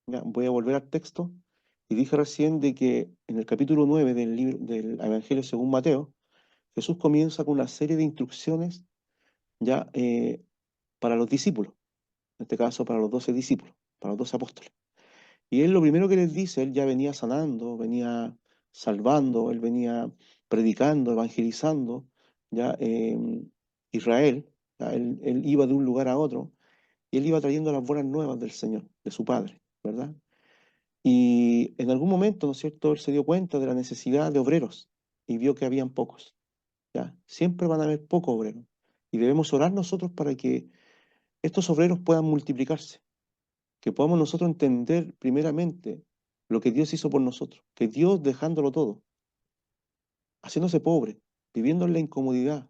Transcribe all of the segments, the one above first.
Ya, voy a volver al texto. Y dije recién de que en el capítulo 9 del libro del Evangelio según Mateo, Jesús comienza con una serie de instrucciones ya para los discípulos, en este caso para los 12 discípulos, para los 12 apóstoles. Y él lo primero que les dice, él ya venía sanando, venía salvando, él venía predicando, evangelizando, ya Israel, ya, él iba de un lugar a otro y él iba trayendo las buenas nuevas del Señor, de su Padre, ¿verdad? Y en algún momento, ¿no es cierto?, él se dio cuenta de la necesidad de obreros y vio que habían pocos, ¿ya? Siempre van a haber pocos obreros y debemos orar nosotros para que estos obreros puedan multiplicarse, que podamos nosotros entender primeramente lo que Dios hizo por nosotros, que Dios dejándolo todo, haciéndose pobre, viviendo en la incomodidad,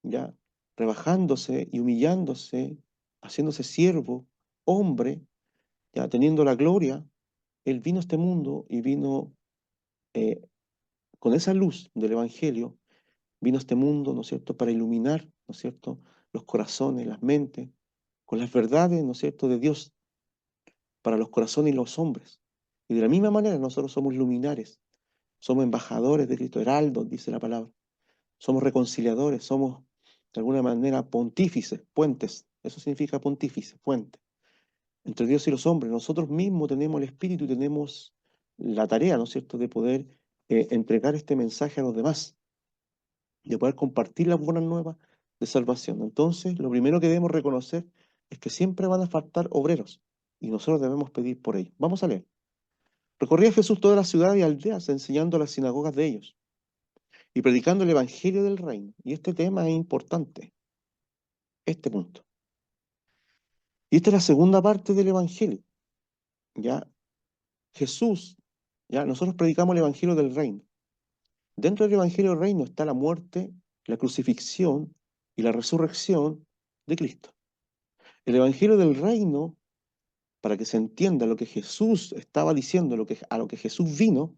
ya, rebajándose y humillándose, haciéndose siervo, hombre, ya teniendo la gloria, Él vino a este mundo y vino eh, con esa luz del Evangelio, vino a este mundo, ¿no es cierto?, para iluminar, ¿no es cierto?, los corazones, las mentes, con las verdades, ¿no es cierto?, de Dios para los corazones y los hombres. Y de la misma manera nosotros somos luminares, somos embajadores de Cristo, heraldos, dice la palabra. Somos reconciliadores, somos de alguna manera pontífices, puentes. Eso significa pontífice, puente. Entre Dios y los hombres, nosotros mismos tenemos el Espíritu y tenemos la tarea, ¿no es cierto?, de poder entregar este mensaje a los demás, de poder compartir las buenas nuevas de salvación. Entonces, lo primero que debemos reconocer es que siempre van a faltar obreros y nosotros debemos pedir por ellos. Vamos a leer. Recorría Jesús todas las ciudades y aldeas enseñando a las sinagogas de ellos y predicando el evangelio del reino. Y este tema es importante, este punto. Y esta es la segunda parte del evangelio. Ya Jesús, ya nosotros predicamos el evangelio del reino. Dentro del evangelio del reino está la muerte, la crucifixión y la resurrección de Cristo. El evangelio del reino, para que se entienda lo que Jesús estaba diciendo, a lo que Jesús vino,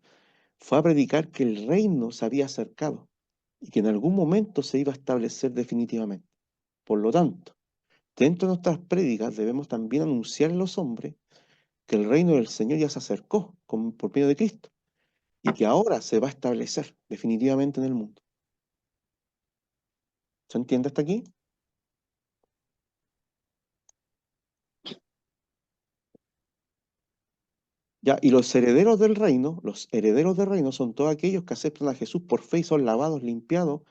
fue a predicar que el reino se había acercado y que en algún momento se iba a establecer definitivamente. Por lo tanto, dentro de nuestras prédicas debemos también anunciar a los hombres que el reino del Señor ya se acercó por medio de Cristo y que ahora se va a establecer definitivamente en el mundo. ¿Se entiende hasta aquí? Ya, y los herederos del reino son todos aquellos que aceptan a Jesús por fe y son lavados, limpiados,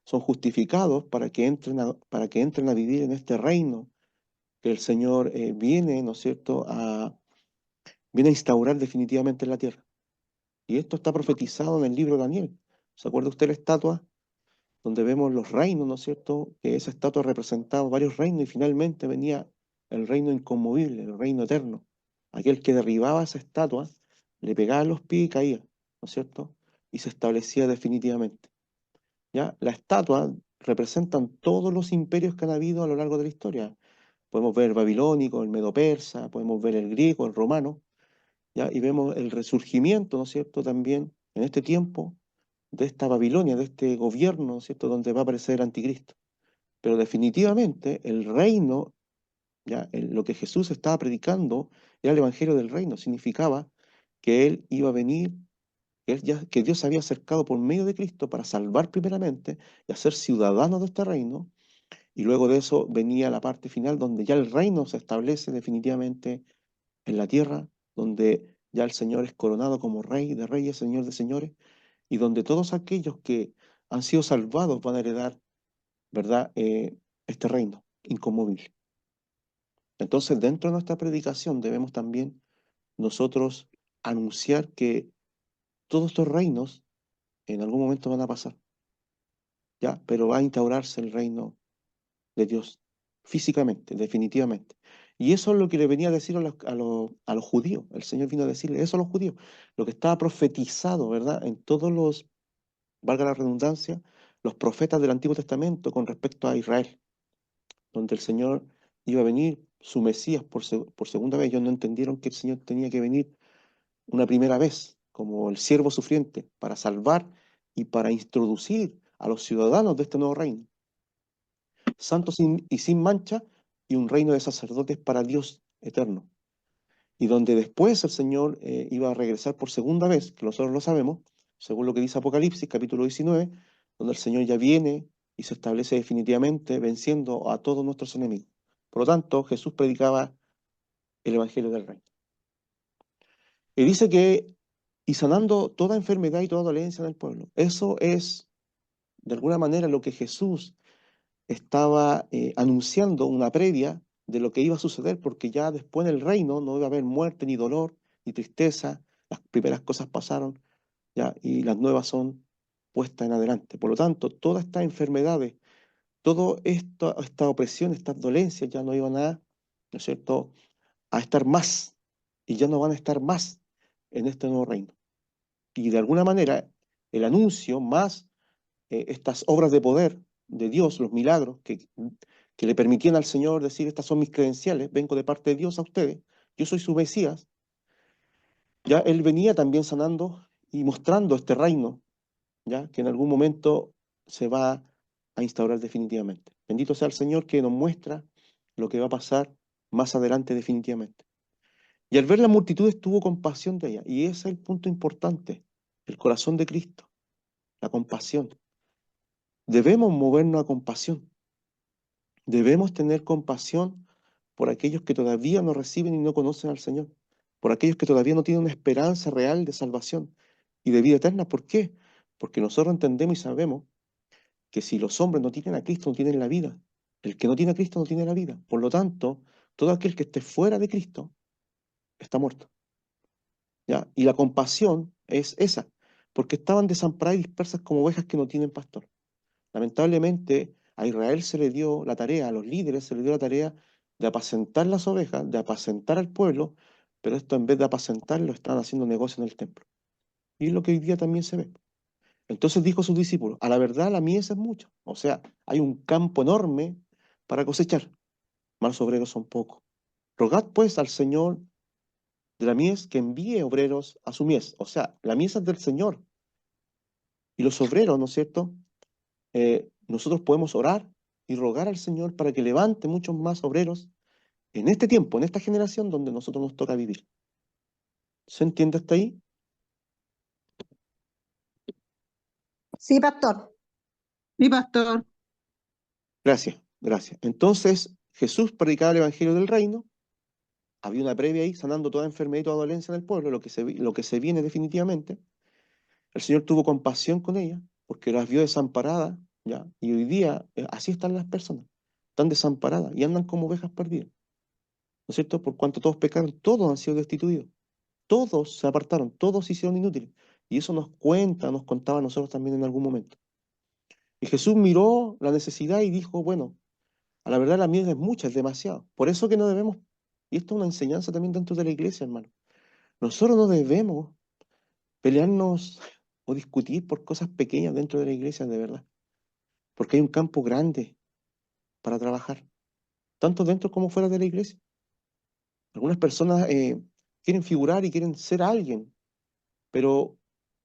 son justificados para que entren a vivir en este reino que el Señor viene, ¿no es cierto?, viene a instaurar definitivamente en la tierra. Y esto está profetizado en el libro de Daniel. ¿Se acuerda usted la estatua donde vemos los reinos, ¿no es cierto? Que esa estatua representaba varios reinos y finalmente venía el reino inconmovible, el reino eterno. Aquel que derribaba esa estatua, le pegaba en los pies y caía, ¿no es cierto? Y se establecía definitivamente. ¿Ya? La estatua representan todos los imperios que han habido a lo largo de la historia. Podemos ver el babilónico, el medo-persa, podemos ver el griego, el romano, ¿ya? Y vemos el resurgimiento, ¿no es cierto?, también en este tiempo de esta Babilonia, de este gobierno, ¿no es cierto?, donde va a aparecer el anticristo. Pero definitivamente el reino, ya lo que Jesús estaba predicando era el evangelio del reino, significaba que él iba a venir, que Dios se había acercado por medio de Cristo para salvar primeramente y hacer ciudadanos de este reino, y luego de eso venía la parte final donde ya el reino se establece definitivamente en la tierra, donde ya el Señor es coronado como Rey de Reyes, Señor de Señores, y donde todos aquellos que han sido salvados van a heredar, ¿verdad?, este reino inconmovible. Entonces, dentro de nuestra predicación debemos también nosotros anunciar que todos estos reinos en algún momento van a pasar, ¿ya? Pero va a instaurarse el reino de Dios físicamente, definitivamente. Y eso es lo que le venía a decir a los judíos. El Señor vino a decirle eso a los judíos, lo que estaba profetizado, ¿verdad?, en todos los, valga la redundancia, los profetas del Antiguo Testamento con respecto a Israel, donde el Señor iba a venir, su Mesías por segunda vez. Ellos no entendieron que el Señor tenía que venir una primera vez, como el siervo sufriente, para salvar y para introducir a los ciudadanos de este nuevo reino, santos y sin mancha, y un reino de sacerdotes para Dios eterno. y donde después el Señor iba a regresar por segunda vez, que nosotros lo sabemos, según lo que dice Apocalipsis, capítulo 19, donde el Señor ya viene y se establece definitivamente venciendo a todos nuestros enemigos. Por lo tanto, Jesús predicaba el Evangelio del Reino. Y dice que, y sanando toda enfermedad y toda dolencia en el pueblo. Eso es, de alguna manera, lo que Jesús estaba anunciando, una previa de lo que iba a suceder, porque ya después en el reino no iba a haber muerte, ni dolor, ni tristeza. Las primeras cosas pasaron, ya, y las nuevas son puestas en adelante. Por lo tanto, todas estas enfermedades, toda esta opresión, estas dolencias ya no iban a, ¿no es cierto?, a estar más, y ya no van a estar más en este nuevo reino. Y de alguna manera, el anuncio más estas obras de poder de Dios, los milagros que le permitían al Señor decir, estas son mis credenciales, vengo de parte de Dios a ustedes, yo soy su Mesías, ya Él venía también sanando y mostrando este reino, ya que en algún momento se va a instaurar definitivamente. Bendito sea el Señor que nos muestra lo que va a pasar más adelante definitivamente. Y al ver la multitud tuvo compasión de ella, y ese es el punto importante, el corazón de Cristo, la compasión. Debemos movernos a compasión. Debemos tener compasión por aquellos que todavía no reciben y no conocen al Señor, por aquellos que todavía no tienen una esperanza real de salvación y de vida eterna. ¿Por qué? Porque nosotros entendemos y sabemos que si los hombres no tienen a Cristo, no tienen la vida. El que no tiene a Cristo no tiene la vida. Por lo tanto, todo aquel que esté fuera de Cristo está muerto. ¿Ya? Y la compasión es esa, porque estaban desamparadas y dispersas como ovejas que no tienen pastor. Lamentablemente, a Israel se le dio la tarea, a los líderes se le dio la tarea de apacentar las ovejas, de apacentar al pueblo, pero esto en vez de apacentarlo, están haciendo negocio en el templo. Y es lo que hoy día también se ve. Entonces dijo a sus discípulos, a la verdad la mies es mucha, o sea, hay un campo enorme para cosechar, mas los obreros son pocos. Rogad pues al Señor de la mies que envíe obreros a su mies, o sea, la mies es del Señor, y los obreros, ¿no es cierto? Nosotros podemos orar y rogar al Señor para que levante muchos más obreros en este tiempo, en esta generación donde nosotros nos toca vivir. ¿Se entiende hasta ahí? Sí, pastor. Sí, pastor. Gracias, gracias. Entonces, Jesús predicaba el Evangelio del Reino, había una previa ahí, sanando toda enfermedad y toda dolencia en el pueblo, lo que se viene definitivamente. El Señor tuvo compasión con ella, porque las vio desamparadas, ¿ya? Y hoy día así están las personas, están desamparadas y andan como ovejas perdidas, ¿no es cierto? Por cuanto todos pecaron, todos han sido destituidos. Todos se apartaron, todos se hicieron inútiles. Y eso nos contaba a nosotros también en algún momento. Y Jesús miró la necesidad y dijo, bueno, a la verdad la mies es mucha, es demasiado. Por eso que no debemos, y esto es una enseñanza también dentro de la iglesia, hermano. Nosotros no debemos pelearnos o discutir por cosas pequeñas dentro de la iglesia, de verdad. Porque hay un campo grande para trabajar, tanto dentro como fuera de la iglesia. Algunas personas quieren figurar y quieren ser alguien, pero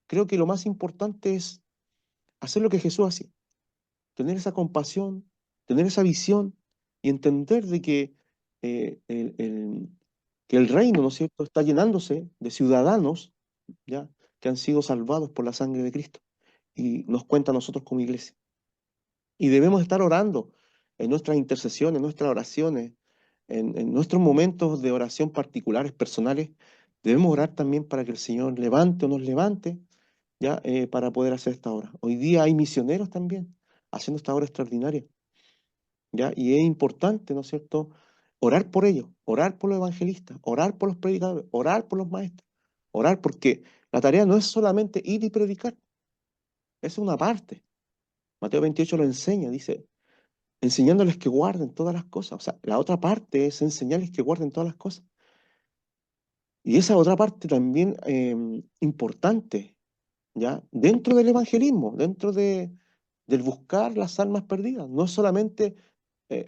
creo que lo más importante es hacer lo que Jesús hacía, tener esa compasión, tener esa visión y entender de que, que el reino, ¿no es cierto?, está llenándose de ciudadanos, ¿ya?, que han sido salvados por la sangre de Cristo. Y nos cuenta a nosotros como iglesia. Y debemos estar orando en nuestras intercesiones, en nuestras oraciones, en nuestros momentos de oración particulares, personales. Debemos orar también para que el Señor levante o nos levante, ¿ya? Para poder hacer esta obra. Hoy día hay misioneros también haciendo esta obra extraordinaria, ¿ya? Y es importante, ¿no es cierto?, orar por ellos, orar por los evangelistas, orar por los predicadores, orar por los maestros, orar porque la tarea no es solamente ir y predicar, esa es una parte. Mateo 28 lo enseña, dice, enseñándoles que guarden todas las cosas. O sea, la otra parte es enseñarles que guarden todas las cosas. Y esa otra parte también importante, ¿ya? Dentro del evangelismo, del buscar las almas perdidas. No es solamente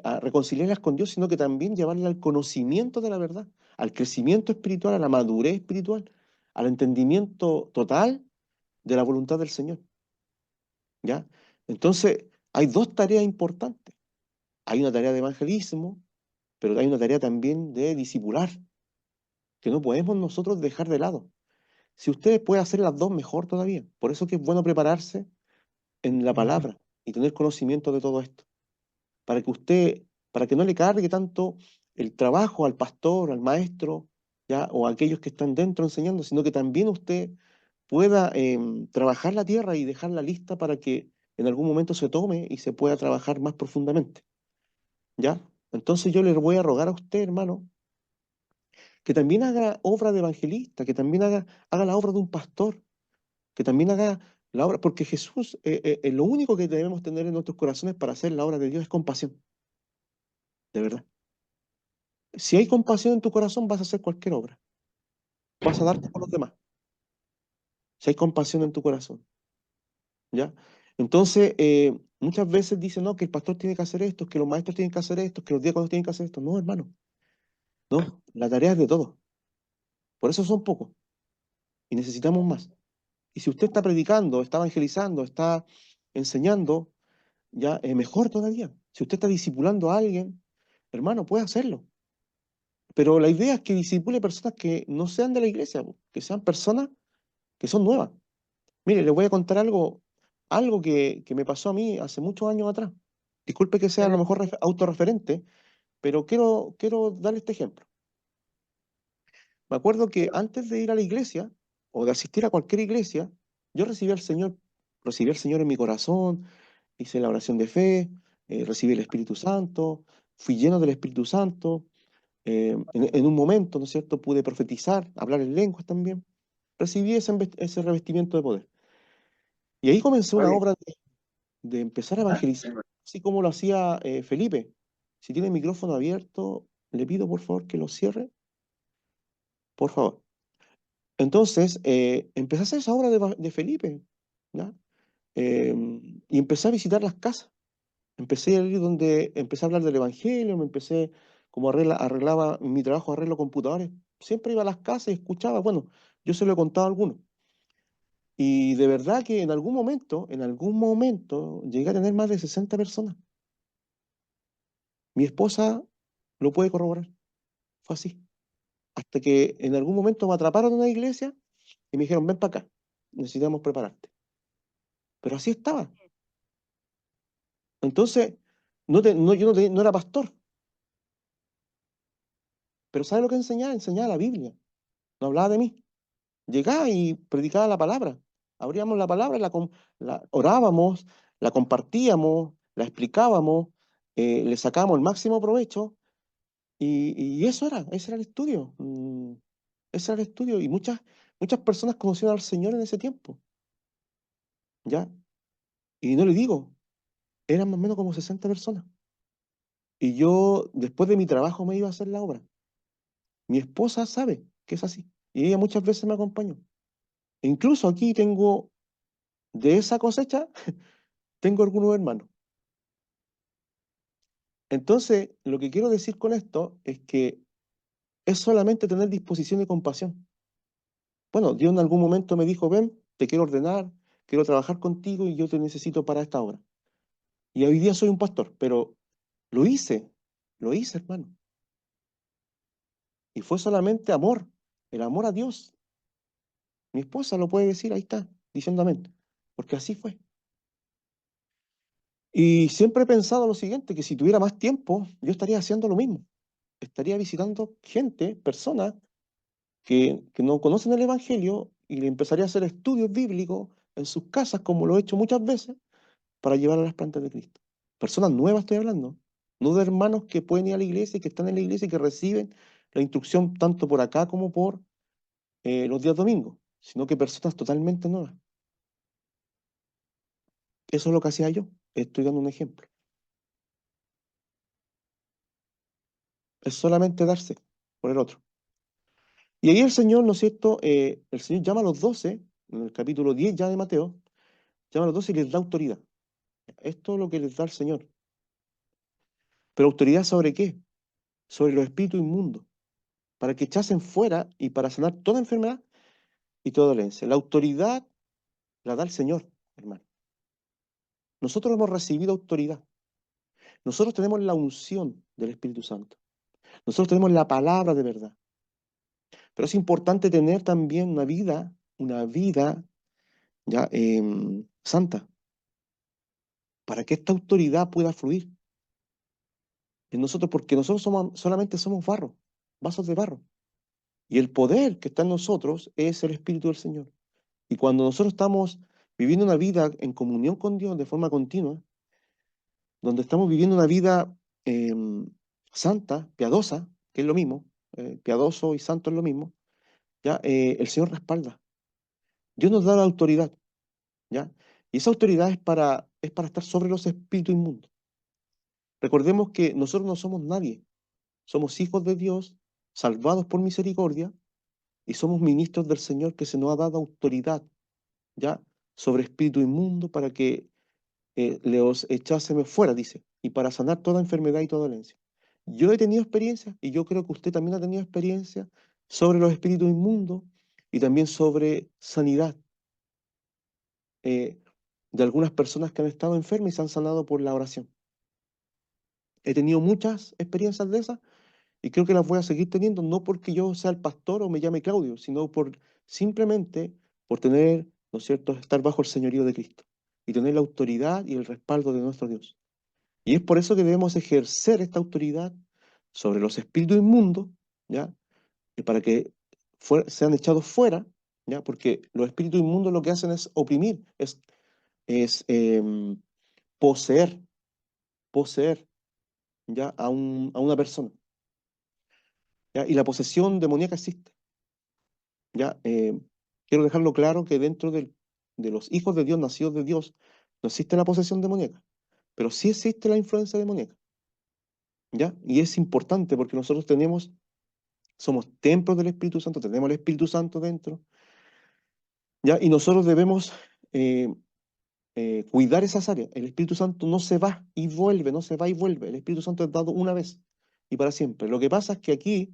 a reconciliarlas con Dios, sino que también llevarlas al conocimiento de la verdad, al crecimiento espiritual, a la madurez espiritual, al entendimiento total de la voluntad del Señor, ¿ya? Entonces, hay dos tareas importantes. Hay una tarea de evangelismo, pero hay una tarea también de discipular, que no podemos nosotros dejar de lado. Si ustedes pueden hacer las dos, mejor todavía. Por eso que es bueno prepararse en la palabra y tener conocimiento de todo esto, para que usted, para que no le cargue tanto el trabajo al pastor, al maestro, ¿ya? O a aquellos que están dentro enseñando, sino que también usted pueda trabajar la tierra y dejarla lista para que en algún momento se tome y se pueda trabajar más profundamente, ¿ya? Entonces yo le voy a rogar a usted, hermano, que también haga obra de evangelista, que también haga la obra de un pastor, que también haga la obra, porque Jesús, lo único que debemos tener en nuestros corazones para hacer la obra de Dios es compasión, de verdad. Si hay compasión en tu corazón, vas a hacer cualquier obra, vas a darte por los demás, si hay compasión en tu corazón, ¿ya? Entonces, muchas veces dicen, no, que el pastor tiene que hacer esto, que los maestros tienen que hacer esto, que los diáconos tienen que hacer esto. No, hermano, no, la tarea es de todos. Por eso son pocos y necesitamos más. Y si usted está predicando, está evangelizando, está enseñando, ya mejor todavía. Si usted está discipulando a alguien, hermano, puede hacerlo. Pero la idea es que disipule personas que no sean de la iglesia, que sean personas que son nuevas. Mire, les voy a contar algo que me pasó a mí hace muchos años atrás. Disculpe que sea a lo mejor autorreferente, pero quiero darle este ejemplo. Me acuerdo que antes de ir a la iglesia o de asistir a cualquier iglesia, yo recibí al Señor en mi corazón, hice la oración de fe, recibí el Espíritu Santo, fui lleno del Espíritu Santo. En un momento, ¿no es cierto?, pude profetizar, hablar en lenguas también. Recibí ese revestimiento de poder. Y ahí comenzó una obra de empezar a evangelizar, así como lo hacía Felipe. Si tiene el micrófono abierto, le pido por favor que lo cierre, por favor. Entonces, empecé a hacer esa obra de Felipe, ¿ya? Eh, y empecé a visitar las casas. Empecé a ir donde empecé a hablar del Evangelio, me empecé, como arreglaba mi trabajo, arreglo computadores. Siempre iba a las casas y escuchaba. Bueno, yo se lo he contado a algunos. Y de verdad que en algún momento, llegué a tener más de 60 personas. Mi esposa lo puede corroborar. Fue así. Hasta que en algún momento me atraparon en una iglesia y me dijeron, ven para acá, necesitamos prepararte. Pero así estaba. Entonces, yo no era pastor, pero ¿sabe lo que enseñaba? Enseñaba la Biblia, no hablaba de mí. Llegaba y predicaba la palabra. Abríamos la palabra, la orábamos, la compartíamos, la explicábamos, le sacábamos el máximo provecho y ese era el estudio. Ese era el estudio y muchas personas conocieron al Señor en ese tiempo, ¿ya? Y no le digo, eran más o menos como 60 personas. Y yo, después de mi trabajo, me iba a hacer la obra. Mi esposa sabe que es así. Y ella muchas veces me acompañó. E incluso aquí tengo, de esa cosecha, tengo algunos hermanos. Entonces, lo que quiero decir con esto es que es solamente tener disposición y compasión. Bueno, Dios en algún momento me dijo, ven, te quiero ordenar, quiero trabajar contigo y yo te necesito para esta obra. Y hoy día soy un pastor, pero lo hice, lo hice, hermano. Y fue solamente amor, el amor a Dios. Mi esposa lo puede decir, ahí está, diciendo amén, porque así fue. Y siempre he pensado lo siguiente, que si tuviera más tiempo, yo estaría haciendo lo mismo. Estaría visitando gente, personas que no conocen el Evangelio y le empezaría a hacer estudios bíblicos en sus casas, como lo he hecho muchas veces, para llevar a las plantas de Cristo. Personas nuevas estoy hablando, no de hermanos que pueden ir a la iglesia y que están en la iglesia y que reciben la instrucción tanto por acá como por los días domingos, sino que personas totalmente nuevas. Eso es lo que hacía yo. Estoy dando un ejemplo. Es solamente darse por el otro. Y ahí el Señor, ¿no es cierto? El Señor llama a los 12, en el capítulo 10 ya de Mateo, llama a los 12 y les da autoridad. Esto es lo que les da el Señor. ¿Pero autoridad sobre qué? Sobre los espíritus inmundos, para que echasen fuera y para sanar toda enfermedad y toda dolencia. La autoridad la da el Señor, hermano. Nosotros hemos recibido autoridad. Nosotros tenemos la unción del Espíritu Santo. Nosotros tenemos la palabra de verdad. Pero es importante tener también una vida ya santa, para que esta autoridad pueda fluir en nosotros, porque nosotros solamente somos barro, vasos de barro. Y el poder que está en nosotros es el Espíritu del Señor. Y cuando nosotros estamos viviendo una vida en comunión con Dios de forma continua, donde estamos viviendo una vida santa, piadosa, que es lo mismo, piadoso y santo es lo mismo, ya el Señor respalda. Dios nos da la autoridad, ¿ya? Y esa autoridad es para estar sobre los espíritus inmundos. Recordemos que nosotros no somos nadie, somos hijos de Dios, salvados por misericordia, y somos ministros del Señor que se nos ha dado autoridad, ¿ya? Sobre espíritu inmundo para que los echásemos fuera, dice, y para sanar toda enfermedad y toda dolencia. Yo he tenido experiencia, y yo creo que usted también ha tenido experiencia, sobre los espíritus inmundos y también sobre sanidad eh, de algunas personas que han estado enfermas y se han sanado por la oración. He tenido muchas experiencias de esas y creo que las voy a seguir teniendo, no porque yo sea el pastor o me llame Claudio, sino simplemente por tener, ¿no es cierto?, estar bajo el señorío de Cristo y tener la autoridad y el respaldo de nuestro Dios. Y es por eso que debemos ejercer esta autoridad sobre los espíritus inmundos, ¿ya? Y para que sean echados fuera, ¿ya? Porque los espíritus inmundos lo que hacen es oprimir, es poseer, poseer, ¿ya? A una persona, ¿ya? Y la posesión demoníaca existe, ¿ya? Quiero dejarlo claro que dentro de los hijos de Dios, nacidos de Dios, no existe la posesión demoníaca, pero sí existe la influencia demoníaca, ¿ya? Y es importante porque nosotros somos templos del Espíritu Santo, tenemos el Espíritu Santo dentro, ¿ya? Y nosotros debemos eh, cuidar esas áreas. El Espíritu Santo no se va y vuelve, no se va y vuelve. El Espíritu Santo es dado una vez y para siempre. Lo que pasa es que aquí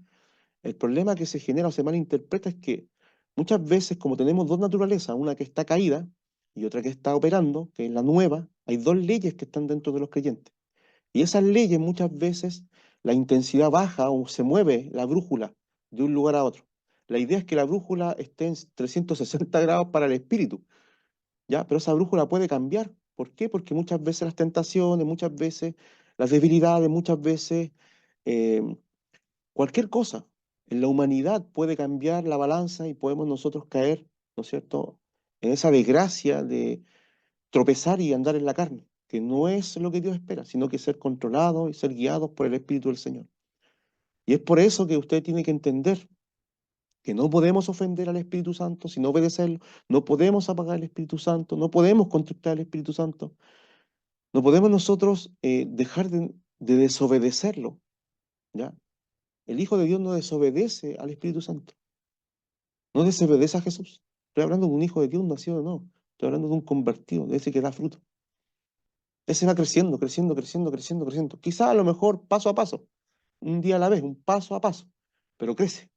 el problema que se genera o se malinterpreta es que muchas veces, como tenemos dos naturalezas, una que está caída y otra que está operando, que es la nueva, hay dos leyes que están dentro de los creyentes. Y esas leyes muchas veces la intensidad baja o se mueve la brújula de un lugar a otro. La idea es que la brújula esté en 360 grados para el espíritu, ¿ya? Pero esa brújula puede cambiar. ¿Por qué? Porque muchas veces las tentaciones, muchas veces las debilidades, muchas veces eh, cualquier cosa en la humanidad puede cambiar la balanza y podemos nosotros caer, ¿no es cierto?, en esa desgracia de tropezar y andar en la carne, que no es lo que Dios espera, sino que ser controlados y ser guiados por el Espíritu del Señor. Y es por eso que usted tiene que entender que no podemos ofender al Espíritu Santo sin obedecerlo, no podemos apagar el Espíritu Santo, no podemos contristar al Espíritu Santo, no podemos nosotros dejar de desobedecerlo, ¿ya? El Hijo de Dios no desobedece al Espíritu Santo, no desobedece a Jesús. Estoy hablando de un Hijo de Dios nacido, no, estoy hablando de un convertido, de ese que da fruto. Ese va creciendo, creciendo, creciendo, creciendo, creciendo. Quizá a lo mejor paso a paso, un día a la vez, un paso a paso, pero crece.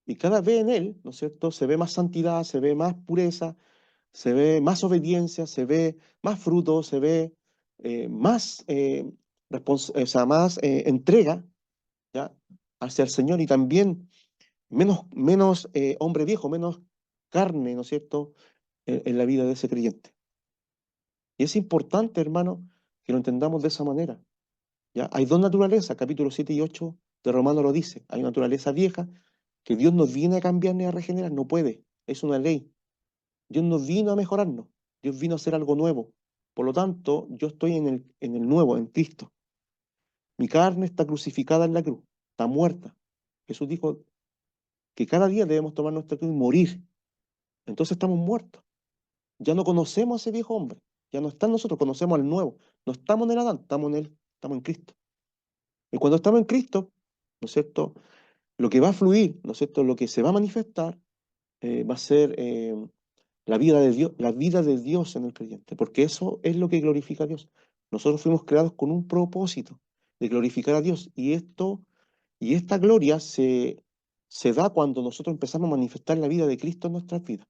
Y cada vez en él, ¿no es cierto?, se ve más santidad, se ve más pureza, se ve más obediencia, se ve más fruto, se ve más, o sea, más entrega, ¿ya?, hacia el Señor y también menos hombre viejo, menos carne, ¿no es cierto?, en la vida de ese creyente. Y es importante, hermano, que lo entendamos de esa manera. ¿Ya? Hay dos naturalezas, capítulo 7 y 8 de Romano lo dice. Hay una naturaleza vieja que Dios no viene a cambiar ni a regenerar, no puede, es una ley. Dios no vino a mejorarnos, Dios vino a hacer algo nuevo. Por lo tanto, yo estoy en el nuevo, en Cristo. Mi carne está crucificada en la cruz, está muerta. Jesús dijo que cada día debemos tomar nuestra cruz y morir. Entonces estamos muertos. Ya no conocemos a ese viejo hombre, ya no está en nosotros, conocemos al nuevo. No estamos en el Adán, estamos en él, estamos en Cristo. Y cuando estamos en Cristo, ¿no es cierto?, lo que va a fluir, ¿no es cierto?, lo que se va a manifestar va a ser la vida de Dios en el creyente, porque eso es lo que glorifica a Dios. Nosotros fuimos creados con un propósito de glorificar a Dios y esta gloria se da cuando nosotros empezamos a manifestar la vida de Cristo en nuestras vidas,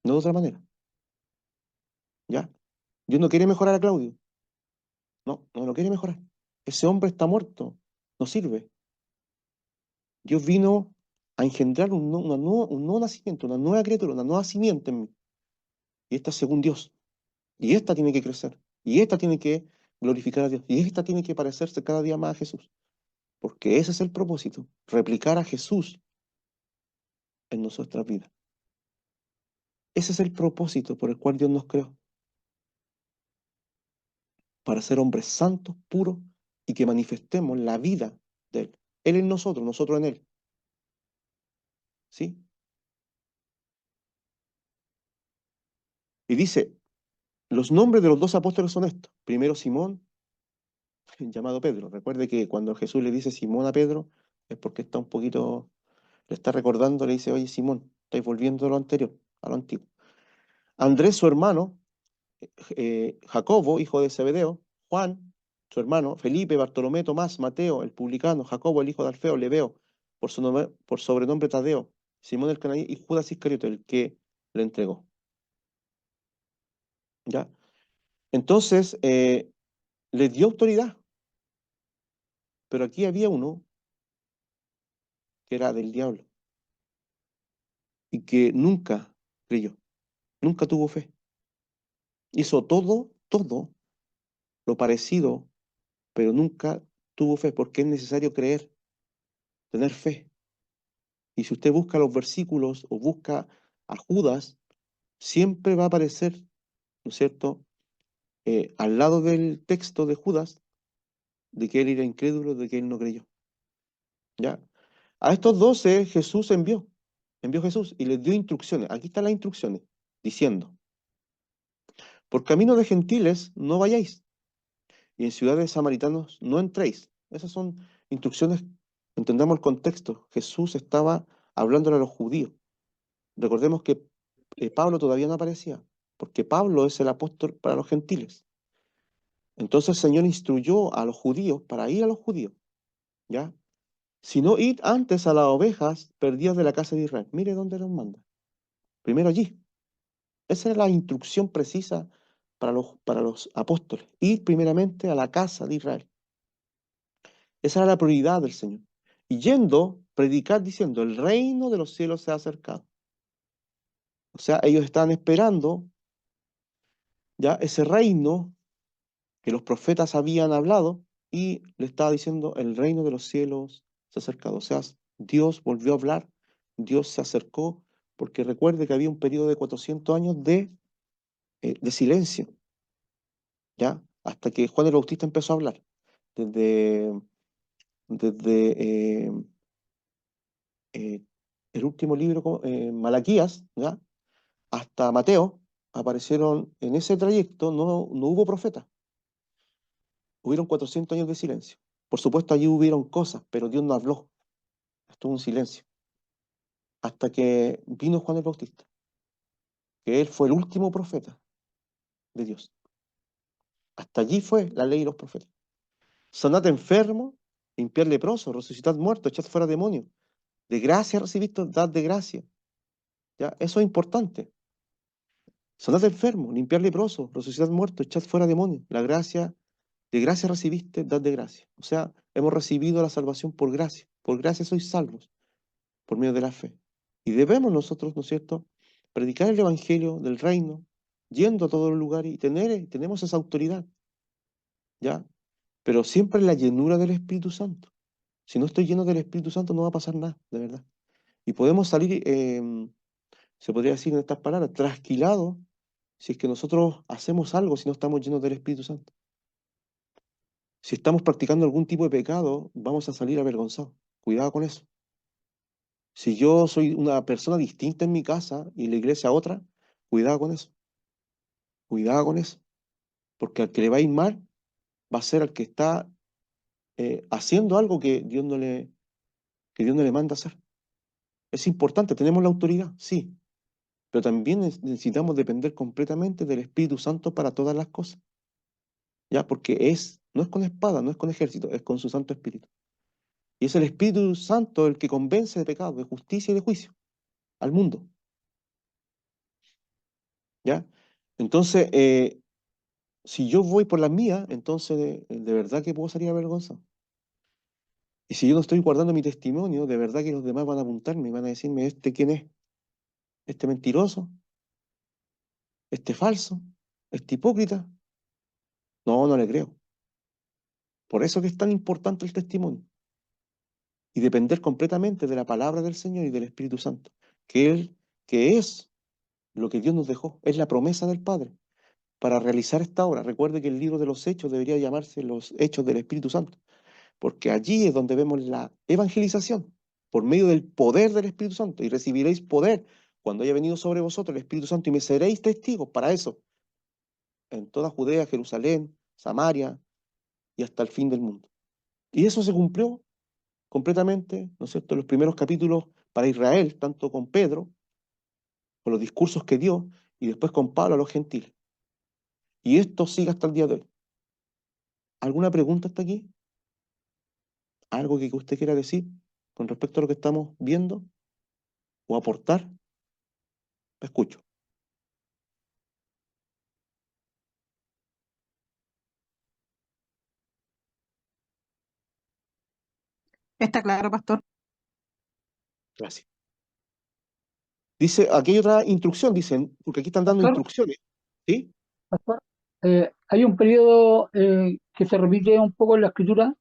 no de otra manera, ¿ya? Dios no quiere mejorar a Claudio, no lo quiere mejorar. Ese hombre está muerto, no sirve. Dios vino a engendrar un nuevo nacimiento, una nueva criatura, una nueva simiente en mí. Y esta es según Dios. Y esta tiene que crecer. Y esta tiene que glorificar a Dios. Y esta tiene que parecerse cada día más a Jesús. Porque ese es el propósito, replicar a Jesús en nuestras vidas. Ese es el propósito por el cual Dios nos creó. Para ser hombres santos, puros, y que manifestemos la vida de Él. Él en nosotros, nosotros en Él. ¿Sí? Y dice, los nombres de los dos apóstoles son estos. Primero Simón, llamado Pedro. Recuerde que cuando Jesús le dice Simón a Pedro, es porque está un poquito, le está recordando, le dice, oye Simón, estáis volviendo a lo anterior, a lo antiguo. Andrés, su hermano, Jacobo, hijo de Zebedeo, Juan, su hermano, Felipe, Bartolomé, Tomás, Mateo, el publicano, Jacobo, el hijo de Alfeo, Lebeo, por sobrenombre Tadeo, Simón el Cananí y Judas Iscariote, el que le entregó. ¿Ya? Entonces, les dio autoridad, pero aquí había uno que era del diablo y que nunca creyó, nunca tuvo fe. Hizo todo lo parecido, pero nunca tuvo fe, porque es necesario creer, tener fe. Y si usted busca los versículos o busca a Judas, siempre va a aparecer, ¿no es cierto?, al lado del texto de Judas, de que él era incrédulo, de que él no creyó. ¿Ya? A estos 12 Jesús envió Jesús y les dio instrucciones. Aquí están las instrucciones, diciendo, por camino de gentiles no vayáis, y en ciudades samaritanos no entréis. Esas son instrucciones, entendamos el contexto. Jesús estaba hablándole a los judíos. Recordemos que Pablo todavía no aparecía, porque Pablo es el apóstol para los gentiles. Entonces el Señor instruyó a los judíos para ir a los judíos, ¿ya? Sino id antes a las ovejas perdidas de la casa de Israel. Mire dónde los manda. Primero allí. Esa es la instrucción precisa para los apóstoles. Ir primeramente a la casa de Israel. Esa era la prioridad del Señor. Y yendo, predicar diciendo, el reino de los cielos se ha acercado. O sea, ellos estaban esperando ya ese reino que los profetas habían hablado y le estaba diciendo, el reino de los cielos se ha acercado. O sea, Dios volvió a hablar, Dios se acercó, porque recuerde que había un periodo de 400 años de silencio, ¿ya? Hasta que Juan el Bautista empezó a hablar. Desde, desde eh, el último libro, Malaquías, ¿ya? Hasta Mateo, aparecieron en ese trayecto, no hubo profeta. Hubieron 400 años de silencio. Por supuesto, allí hubieron cosas, pero Dios no habló. Estuvo en silencio. Hasta que vino Juan el Bautista, que él fue el último profeta de Dios. Hasta allí fue la ley y los profetas. Sanad enfermo, limpiar leproso, resucitad muerto, echad fuera demonios. De gracia recibiste, dad de gracia. ¿Ya? Eso es importante. Sanad enfermo, limpiar leproso, resucitad muerto, echad fuera demonios. De gracia recibiste, dad de gracia. O sea, hemos recibido la salvación por gracia. Por gracia sois salvos, por medio de la fe. Y debemos nosotros, ¿no es cierto?, predicar el evangelio del reino, yendo a todos los lugares y tenemos esa autoridad, ¿ya? Pero siempre en la llenura del Espíritu Santo. Si no estoy lleno del Espíritu Santo, no va a pasar nada, de verdad. Y podemos salir, se podría decir en estas palabras, trasquilados si es que nosotros hacemos algo si no estamos llenos del Espíritu Santo. Si estamos practicando algún tipo de pecado, vamos a salir avergonzados. Cuidado con eso. Si yo soy una persona distinta en mi casa y en la iglesia otra, cuidado con eso. Cuidado con eso. Porque al que le va a ir mal va a ser al que está haciendo algo que Dios no le manda hacer. Es importante, tenemos la autoridad, sí, pero también necesitamos depender completamente del Espíritu Santo para todas las cosas. ¿Ya? Porque no es con espada, no es con ejército, es con su Santo Espíritu. Y es el Espíritu Santo el que convence de pecado, de justicia y de juicio al mundo. ¿Ya? Entonces, si yo voy por las mías, entonces de verdad que puedo salir avergonzado. Y si yo no estoy guardando mi testimonio, de verdad que los demás van a apuntarme y van a decirme, ¿este quién es? ¿Este mentiroso? ¿Este falso? ¿Este hipócrita? No, no le creo. Por eso que es tan importante el testimonio y depender completamente de la palabra del Señor y del Espíritu Santo, que es lo que Dios nos dejó, es la promesa del Padre para realizar esta obra. Recuerde que el libro de los Hechos debería llamarse los Hechos del Espíritu Santo, porque allí es donde vemos la evangelización por medio del poder del Espíritu Santo y recibiréis poder cuando haya venido sobre vosotros el Espíritu Santo y me seréis testigos para eso en toda Judea, Jerusalén, Samaria y hasta el fin del mundo. Y eso se cumplió completamente, ¿no es cierto?, en los primeros capítulos para Israel, tanto con Pedro, con los discursos que dio, y después con Pablo a los gentiles. Y esto sigue hasta el día de hoy. ¿Alguna pregunta hasta aquí? ¿Algo que usted quiera decir con respecto a lo que estamos viendo o aportar? Escucho. Está claro, pastor. Gracias. Dice, aquí hay otra instrucción, dicen, porque aquí están dando Pastor, instrucciones. ¿Sí? pastor, hay un periodo que se repite un poco en la escritura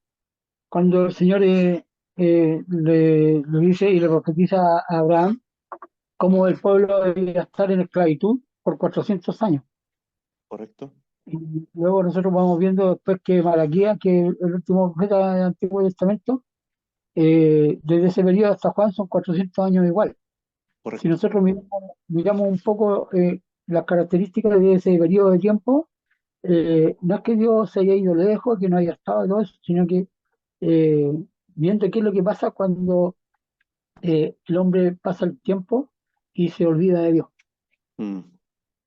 cuando el Señor le dice y le profetiza a Abraham cómo el pueblo debía estar en esclavitud por 400 años. Correcto. Y luego nosotros vamos viendo después que Malaquías, que es el último profeta del Antiguo Testamento, desde ese periodo hasta Juan son 400 años igual. Si Correcto. nosotros miramos un poco las características de ese periodo de tiempo, no es que Dios se haya ido lejos, que no haya estado y todo eso, sino que eh, viendo qué es lo que pasa cuando el hombre pasa el tiempo y se olvida de Dios. Mm,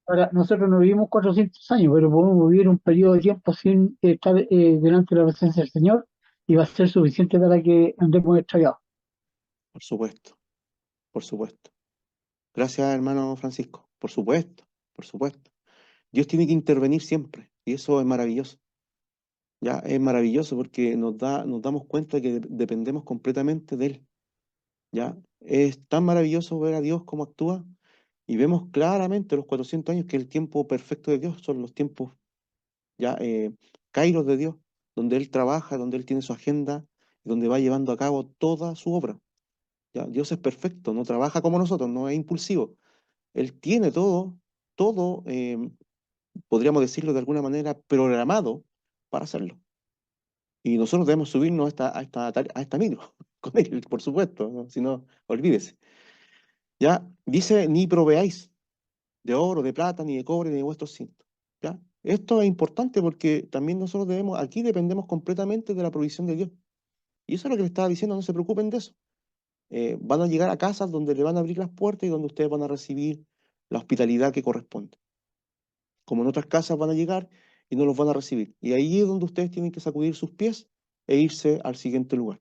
Ahora, nosotros no vivimos 400 años, pero podemos vivir un periodo de tiempo sin estar delante de la presencia del Señor y va a ser suficiente para que andemos extraviados. por supuesto, por supuesto. Gracias, hermano Francisco. Por supuesto, por supuesto. Dios tiene que intervenir siempre y eso es maravilloso. Ya es maravilloso porque nos damos cuenta que dependemos completamente de Él. Ya es tan maravilloso ver a Dios cómo actúa y vemos claramente los 400 años que el tiempo perfecto de Dios son los tiempos ya kairos de Dios, donde Él trabaja, donde Él tiene su agenda, donde va llevando a cabo toda su obra. Ya, Dios es perfecto, no trabaja como nosotros, no es impulsivo. Él tiene todo, todo, podríamos decirlo de alguna manera, programado para hacerlo. Y nosotros debemos subirnos a esta micro, con él, por supuesto, ¿no? Si no, olvídese. Ya, dice, ni proveáis de oro, de plata, ni de cobre, ni de vuestros cintos. ¿Ya? Esto es importante porque también nosotros debemos, aquí dependemos completamente de la provisión de Dios. Y eso es lo que le estaba diciendo, no se preocupen de eso. Van a llegar a casas donde le van a abrir las puertas y donde ustedes van a recibir la hospitalidad que corresponde. Como en otras casas van a llegar y no los van a recibir. Y ahí es donde ustedes tienen que sacudir sus pies e irse al siguiente lugar.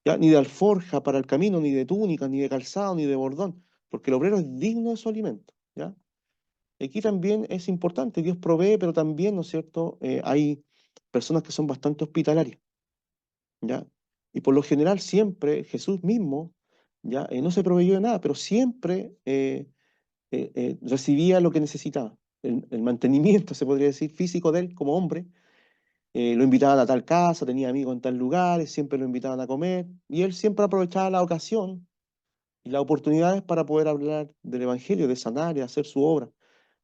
¿Ya? Ni de alforja para el camino, ni de túnica, ni de calzado, ni de bordón, porque el obrero es digno de su alimento. ¿Ya? Aquí también es importante, Dios provee, pero también, ¿no es cierto?, hay personas que son bastante hospitalarias. ¿Ya? Y por lo general siempre Jesús mismo, ¿ya? No se proveyó de nada, pero siempre recibía lo que necesitaba. El mantenimiento, se podría decir, físico de él como hombre. Lo invitaban a tal casa, tenía amigos en tal lugares, siempre lo invitaban a comer, y él siempre aprovechaba la ocasión y las oportunidades para poder hablar del Evangelio, de sanar y hacer su obra.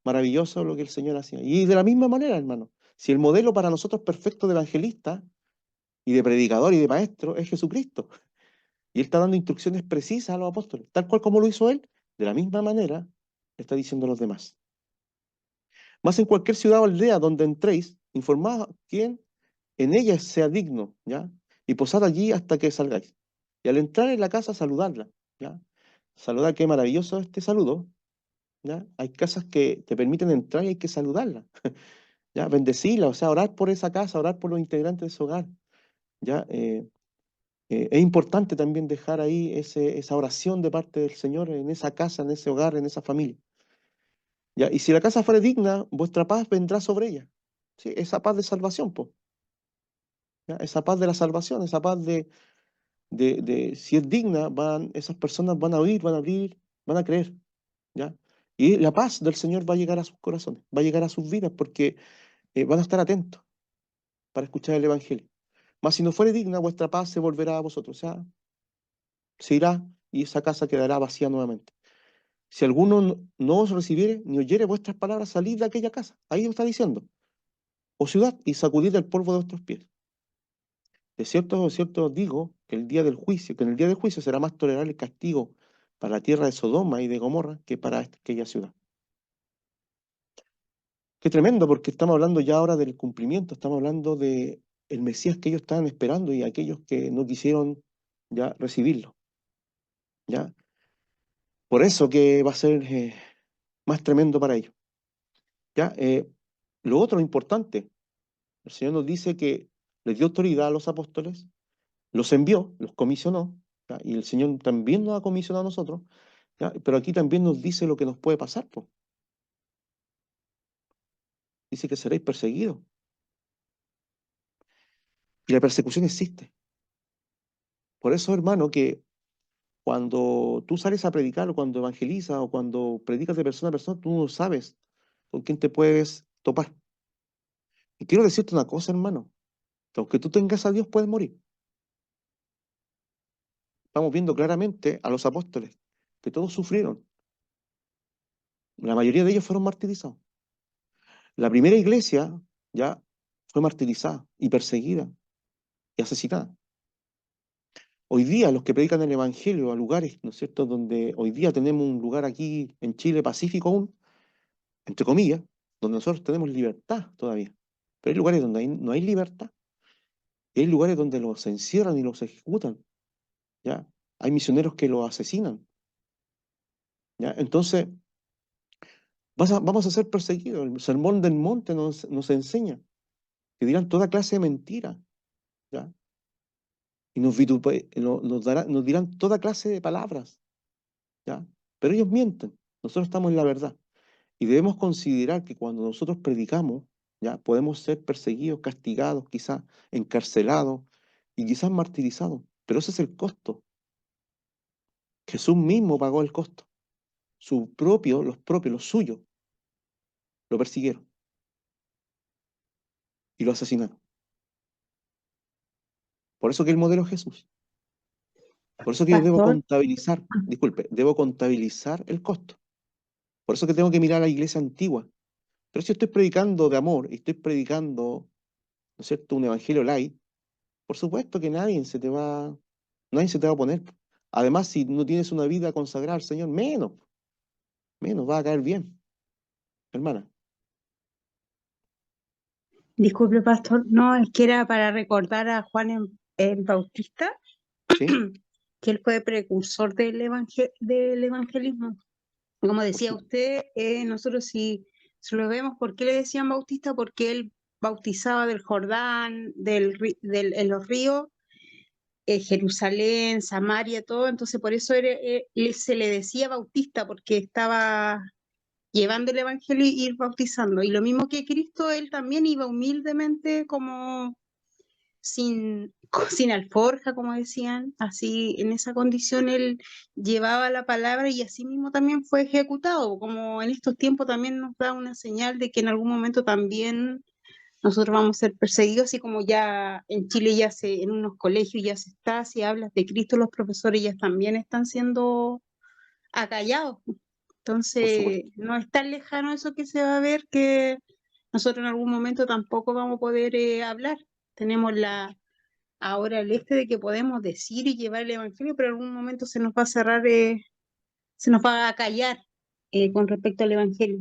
Maravilloso lo que el Señor hacía. Y de la misma manera, hermano, si el modelo para nosotros perfecto de evangelista y de predicador y de maestro es Jesucristo, y él está dando instrucciones precisas a los apóstoles, tal cual como lo hizo él, de la misma manera está diciendo a los demás. Más en cualquier ciudad o aldea donde entréis, informad a quien en ella sea digno, ¿ya? Y posad allí hasta que salgáis. Y al entrar en la casa, saludarla, ¿ya? Saludar, qué maravilloso este saludo, ¿ya? Hay casas que te permiten entrar y hay que saludarla, ¿ya? Bendecirla, o sea, orar por esa casa, orar por los integrantes de su hogar, ¿ya? Es importante también dejar ahí esa oración de parte del Señor en esa casa, en ese hogar, en esa familia. ¿Ya? Y si la casa fuere digna, vuestra paz vendrá sobre ella. ¿Sí? Esa paz de salvación, po, ¿ya? Esa paz de la salvación, esa paz si es digna, esas personas van a oír, van a abrir, van a creer, ¿ya? Y la paz del Señor va a llegar a sus corazones, va a llegar a sus vidas, porque van a estar atentos para escuchar el Evangelio. Mas si no fuere digna, vuestra paz se volverá a vosotros, o sea, se irá y esa casa quedará vacía nuevamente. Si alguno no os recibiere ni oyere vuestras palabras, salid de aquella casa. Ahí está diciendo, o ciudad, y sacudid el polvo de vuestros pies. De cierto os digo que el día del juicio, que en el día del juicio será más tolerable el castigo para la tierra de Sodoma y de Gomorra que para aquella ciudad. Qué tremendo, porque estamos hablando ya ahora del cumplimiento, estamos hablando de el Mesías que ellos estaban esperando y aquellos que no quisieron ya recibirlo, ¿ya? Por eso que va a ser más tremendo para ellos, ¿ya? Lo otro importante, el Señor nos dice que les dio autoridad a los apóstoles, los envió, los comisionó, ¿ya? Y el Señor también nos ha comisionado a nosotros, ¿ya? Pero aquí también nos dice lo que nos puede pasar, po. Dice que seréis perseguidos. Y la persecución existe. Por eso, hermano, que cuando tú sales a predicar o cuando evangelizas o cuando predicas de persona a persona, tú no sabes con quién te puedes topar. Y quiero decirte una cosa, hermano, que aunque tú tengas a Dios, puedes morir. Estamos viendo claramente a los apóstoles, que todos sufrieron. La mayoría de ellos fueron martirizados. La primera iglesia ya fue martirizada y perseguida y asesinada. Hoy día los que predican el Evangelio a lugares, ¿no es cierto?, donde hoy día tenemos un lugar aquí en Chile pacífico aún, entre comillas, donde nosotros tenemos libertad todavía. Pero hay lugares donde no hay libertad. Y hay lugares donde los encierran y los ejecutan, ¿ya? Hay misioneros que los asesinan, ¿ya? Entonces, vamos a ser perseguidos. El Sermón del Monte nos enseña que dirán toda clase de mentira, ¿ya? Y nos dirán toda clase de palabras, ¿ya? Pero ellos mienten. Nosotros estamos en la verdad. Y debemos considerar que cuando nosotros predicamos, ya podemos ser perseguidos, castigados, quizás encarcelados y quizás martirizados. Pero ese es el costo. Jesús mismo pagó el costo. Los suyos, lo persiguieron y lo asesinaron. Por eso que el modelo es Jesús. Por eso que yo debo Pastor, contabilizar, disculpe, debo contabilizar el costo. Por eso que tengo que mirar a la iglesia antigua. Pero si estoy predicando de amor y estoy predicando, ¿no es cierto?, un evangelio light, por supuesto que nadie se te va a oponer. Además, si no tienes una vida consagrada al Señor, menos va a caer bien, hermana. disculpe, pastor, no, es que era para recordar a Juan el Bautista, ¿Sí? que él fue precursor del evangelismo. Como Por decía su- usted, nosotros si lo vemos, ¿por qué le decían Bautista? Porque él bautizaba del Jordán, en los ríos, Jerusalén, Samaria, todo, entonces por eso se le decía Bautista, porque estaba llevando el evangelio y ir bautizando. Y lo mismo que Cristo, él también iba humildemente como sin alforja, como decían, así en esa condición él llevaba la palabra y así mismo también fue ejecutado, como en estos tiempos también nos da una señal de que en algún momento también nosotros vamos a ser perseguidos, así como ya en Chile en unos colegios ya se está, si hablas de Cristo, los profesores ya también están siendo acallados. por Entonces, supuesto. no es tan lejano eso que se va a ver que nosotros en algún momento tampoco vamos a poder hablar. Tenemos ahora el de que podemos decir y llevar el evangelio, pero en algún momento se nos va a cerrar, se nos va a callar con respecto al evangelio.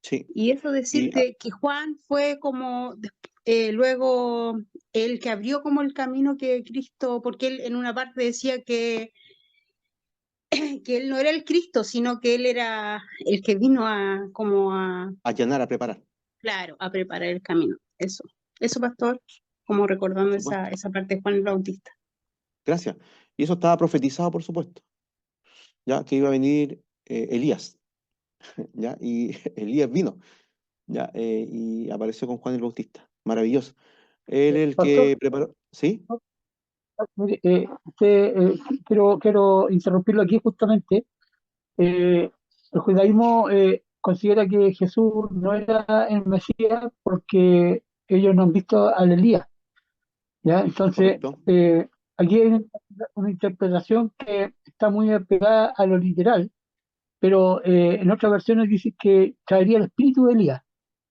Sí. Y eso Y decirte que Juan fue como luego el que abrió como el camino que Cristo, porque él en una parte decía que él no era el Cristo, sino que él era el que vino allanar, a preparar, claro, a preparar el camino. Eso, pastor, como por recordando supuesto. esa parte de Juan el Bautista. Gracias. Y eso estaba profetizado, por supuesto, ya que iba a venir Elías, ya, y Elías vino, ya, y apareció con Juan el Bautista. Maravilloso. Él es el Pastor, que preparó, ¿sí? mire, quiero interrumpirlo aquí justamente. El judaísmo considera que Jesús no era el Mesías porque ellos no han visto al Elías, ¿ya? Entonces, ¿correcto? aquí hay una interpretación que está muy apegada a lo literal, pero en otras versiones dice que traería el espíritu de Elías,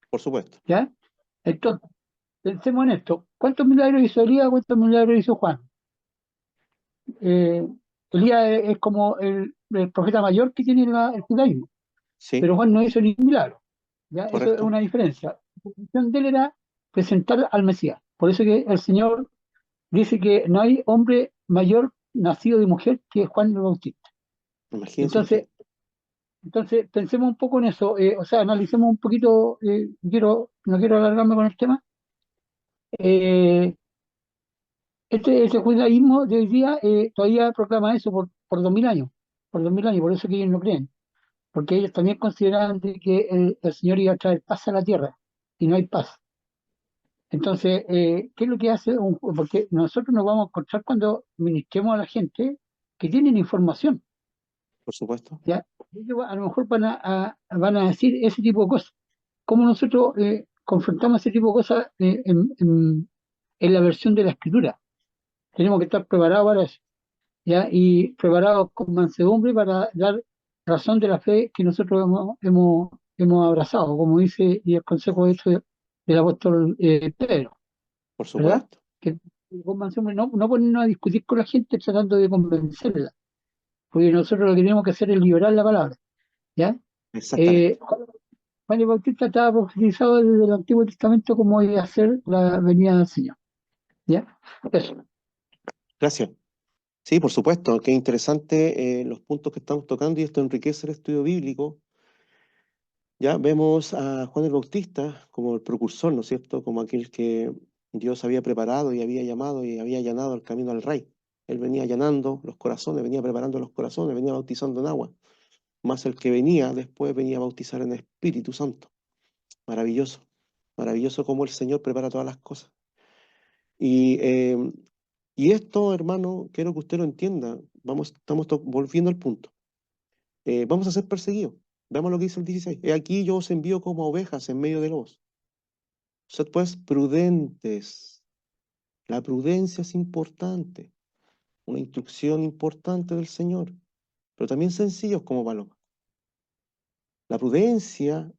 Por supuesto. ¿ya? Entonces, pensemos en esto. ¿Cuántos milagros hizo Elías? ¿Cuántos milagros hizo Juan? Eh, Elías es como el profeta mayor que tiene el judaísmo, Sí, pero Juan no hizo ningún milagro, ¿ya? Eso es correcto. una diferencia. La función de él era presentar al Mesías. Por eso que el Señor dice que no hay hombre mayor nacido de mujer que Juan el Bautista. Imagínese usted. Entonces, pensemos un poco en eso, o sea, analicemos un poquito, no quiero alargarme con el tema. Eh, este judaísmo de hoy día todavía proclama eso por 2000 años, por eso que ellos no creen, porque ellos también consideraban de que el Señor iba a traer paz a la tierra, y no hay paz. Entonces, ¿qué es lo que hace? Porque nosotros nos vamos a encontrar cuando ministremos a la gente que tienen información, Por supuesto. ¿ya? Ellos a lo mejor van a decir ese tipo de cosas. ¿Cómo nosotros confrontamos ese tipo de cosas en la versión de la escritura? Tenemos que estar preparados para eso, ¿ya? Y preparados con mansedumbre para dar razón de la fe que nosotros hemos abrazado, como dice y el consejo hecho del apóstol Pedro, Por ¿verdad? supuesto. Que con mansedumbre, no ponernos a discutir con la gente tratando de convencerla, porque nosotros lo que tenemos que hacer es liberar la palabra, ¿ya? Exactamente. Juan el Bautista estaba profetizado desde el Antiguo Testamento como iba a ser la venida del Señor, ¿ya? Eso. Gracias. Sí, por supuesto. Qué interesante los puntos que estamos tocando y esto enriquece el estudio bíblico. Ya vemos a Juan el Bautista como el precursor, ¿no es cierto? Como aquel que Dios había preparado y había llamado y había allanado el camino al rey. Él venía allanando los corazones, venía preparando los corazones, venía bautizando en agua. Más el que venía después venía a bautizar en Espíritu Santo. Maravilloso. Maravilloso cómo el Señor prepara todas las cosas. Y, eh, y esto, hermano, quiero que usted lo entienda. Volviendo al punto. Vamos a ser perseguidos. Veamos lo que dice el 16. He aquí yo os envío como ovejas en medio de lobos. Sed pues prudentes. La prudencia es importante, una instrucción importante del Señor, pero también sencillos como paloma. La prudencia,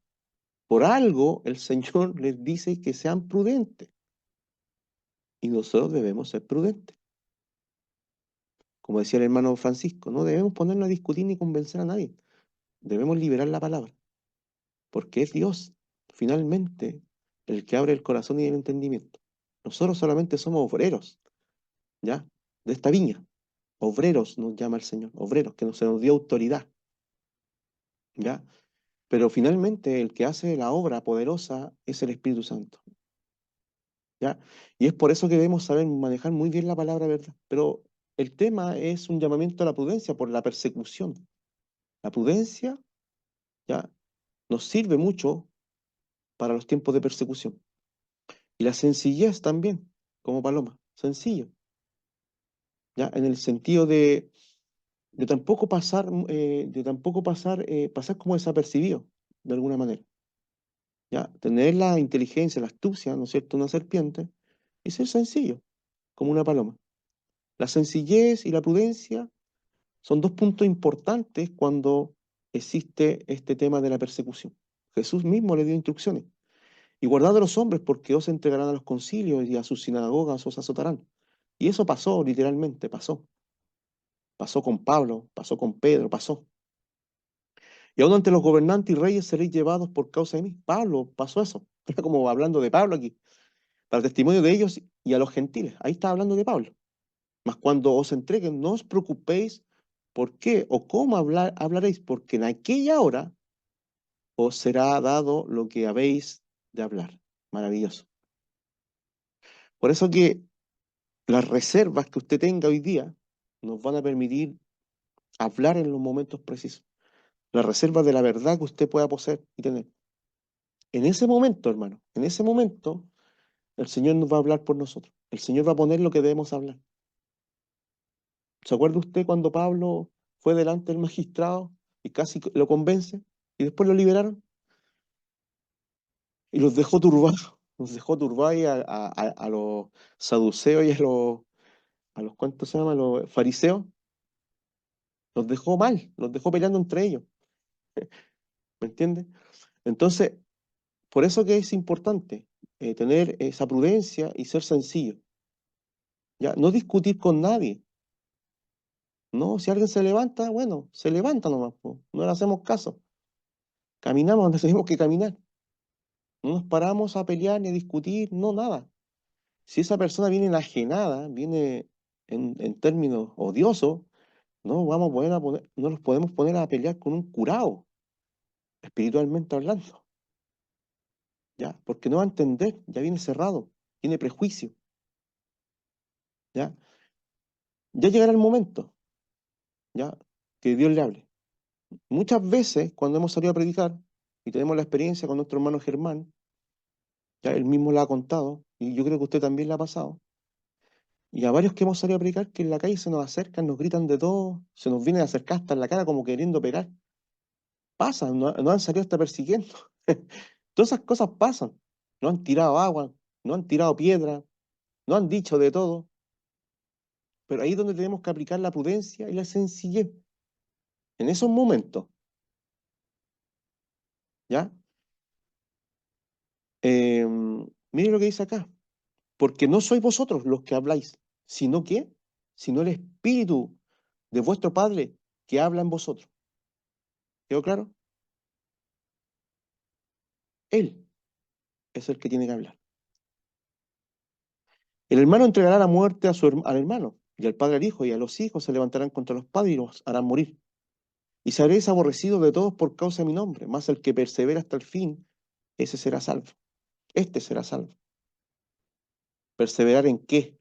por algo, el Señor les dice que sean prudentes y nosotros debemos ser prudentes. Como decía el hermano Francisco, no debemos ponernos a discutir ni convencer a nadie. Debemos liberar la palabra, porque es Dios, finalmente, el que abre el corazón y el entendimiento. Nosotros solamente somos obreros, ¿ya? De esta viña. Obreros nos llama el Señor, obreros, que se nos dio autoridad, ¿ya? Pero finalmente el que hace la obra poderosa es el Espíritu Santo, ¿ya? Y es por eso que debemos saber manejar muy bien la palabra verdad. Pero el tema es un llamamiento a la prudencia por la persecución. La prudencia, ¿ya? Nos sirve mucho para los tiempos de persecución. Y la sencillez también, como paloma, sencillo, ¿ya? En el sentido de tampoco pasar, pasar como desapercibido, de alguna manera. ¿Ya? Tener la inteligencia, la astucia, ¿no es cierto?, una serpiente, y ser sencillo, como una paloma. La sencillez y la prudencia son dos puntos importantes cuando existe este tema de la persecución. Jesús mismo le dio instrucciones. Y guardad a los hombres porque os entregarán a los concilios y a sus sinagogas os azotarán. Y eso pasó, literalmente, pasó. Pasó con Pablo, pasó con Pedro, pasó. Y aún ante los gobernantes y reyes seréis llevados por causa de mí. Pablo pasó eso. Está como hablando de Pablo aquí. Para testimonio de ellos y a los gentiles. Ahí está hablando de Pablo. Mas cuando os entreguen, no os preocupéis por qué o cómo hablaréis, porque en aquella hora os será dado lo que habéis de hablar. Maravilloso. Por eso que las reservas que usted tenga hoy día nos van a permitir hablar en los momentos precisos. Las reservas de la verdad que usted pueda poseer y tener. En ese momento, hermano, en ese momento, el Señor nos va a hablar por nosotros. El Señor va a poner lo que debemos hablar. ¿Se acuerda usted cuando Pablo fue delante del magistrado y casi lo convence y después lo liberaron? Y los dejó turbados, los dejó turbados y a los saduceos y a los, ¿cuántos se llaman? Los fariseos, los dejó mal, los dejó peleando entre ellos, ¿me entiende? Entonces, por eso que es importante tener esa prudencia y ser sencillo, ¿ya? No discutir con nadie, ¿no? Si alguien se levanta, bueno, se levanta nomás, po, no le hacemos caso, caminamos donde tenemos que caminar, no nos paramos a pelear ni a discutir, no, nada. Si esa persona viene enajenada, viene en términos odiosos, no vamos no los podemos poner a pelear con un curado, espiritualmente hablando, ¿ya? Porque no va a entender, ya viene cerrado, tiene prejuicio, ¿ya? Ya llegará el momento, ¿ya? Que Dios le hable. Muchas veces, cuando hemos salido a predicar, y tenemos la experiencia con nuestro hermano Germán, ya él mismo la ha contado, y yo creo que usted también la ha pasado, y a varios que hemos salido a predicar, que en la calle se nos acercan, nos gritan de todo, se nos vienen a acercar hasta en la cara como queriendo pegar. Pasan, no han salido hasta persiguiendo. Todas esas cosas pasan. No han tirado agua, no han tirado piedra, no han dicho de todo. Pero ahí es donde tenemos que aplicar la prudencia y la sencillez. En esos momentos, ¿ya? Mire lo que dice acá. Porque no sois vosotros los que habláis, sino que, sino el Espíritu de vuestro Padre que habla en vosotros. ¿Quedó claro? Él es el que tiene que hablar. El hermano entregará la muerte al hermano, y al padre al hijo, y a los hijos se levantarán contra los padres y los harán morir. Y seréis aborrecidos de todos por causa de mi nombre, mas el que persevera hasta el fin, ese será salvo. Este será salvo. ¿Perseverar en qué?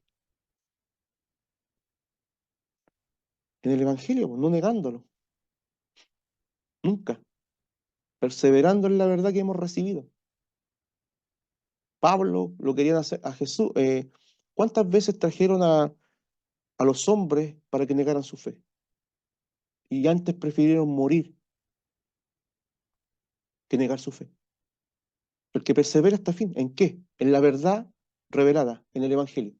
En el Evangelio, pues, no negándolo. Nunca. Perseverando en la verdad que hemos recibido. Pablo lo querían hacer a Jesús. ¿Cuántas veces trajeron a los hombres para que negaran su fe? Y antes prefirieron morir que negar su fe. El que persevera hasta el fin. ¿En qué? En la verdad revelada, en el Evangelio.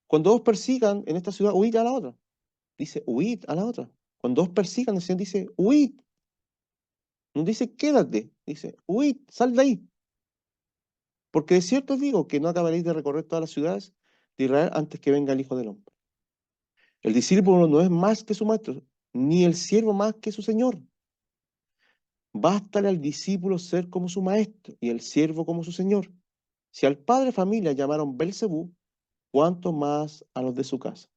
Cuando os persigan en esta ciudad, huid a la otra. Dice, huid a la otra. Cuando os persigan, el Señor dice, huid. No dice, quédate. Dice, huid, sal de ahí. Porque de cierto os digo que no acabaréis de recorrer todas las ciudades de Israel antes que venga el Hijo del Hombre. El discípulo no es más que su maestro, ni el siervo más que su Señor. Bástale al discípulo ser como su maestro y el siervo como su Señor. Si al padre de familia llamaron Belcebú, ¿cuánto más a los de su casa?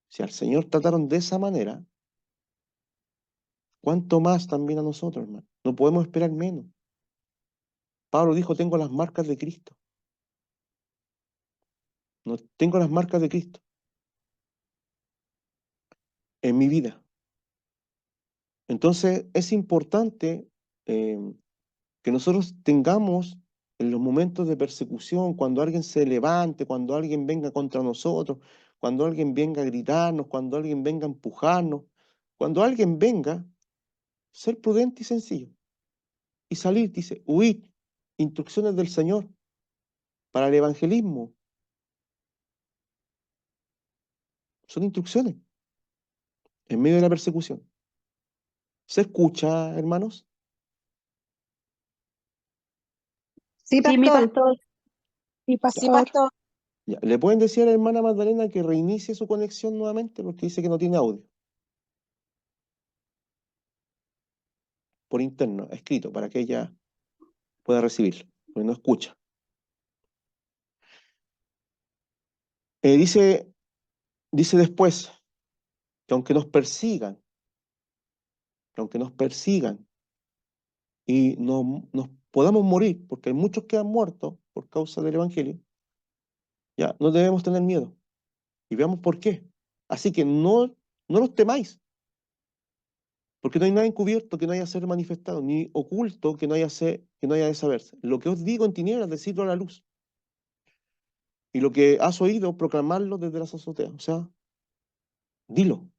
Si al Señor trataron de esa manera, ¿cuánto más también a nosotros, hermano? No podemos esperar menos. Pablo dijo, tengo las marcas de Cristo. No tengo las marcas de Cristo en mi vida. Entonces es importante eh, que nosotros tengamos en los momentos de persecución, cuando alguien se levante, cuando alguien venga contra nosotros, cuando alguien venga a gritarnos, cuando alguien venga a empujarnos, cuando alguien venga, ser prudente y sencillo. Y salir, dice, huid, instrucciones del Señor para el evangelismo. Son instrucciones en medio de la persecución. ¿Se escucha, hermanos? Sí, Sí, mi pastor. pastor. Sí, Sí, pastor. pastor. Ya, ¿le pueden decir a la hermana Magdalena que reinicie su conexión nuevamente? Porque dice que no tiene audio. Por interno, escrito, para que ella pueda recibirlo, porque no escucha. Dice después que aunque nos persigan y nos podamos morir, porque hay muchos que han muerto por causa del Evangelio, ya no debemos tener miedo. Y veamos por qué. Así que no los temáis, porque no hay nada encubierto que no haya de ser manifestado, ni oculto que no haya de saberse. Lo que os digo en tinieblas, decidlo a la luz. Y lo que has oído, proclamarlo desde las azoteas. O sea, dilo,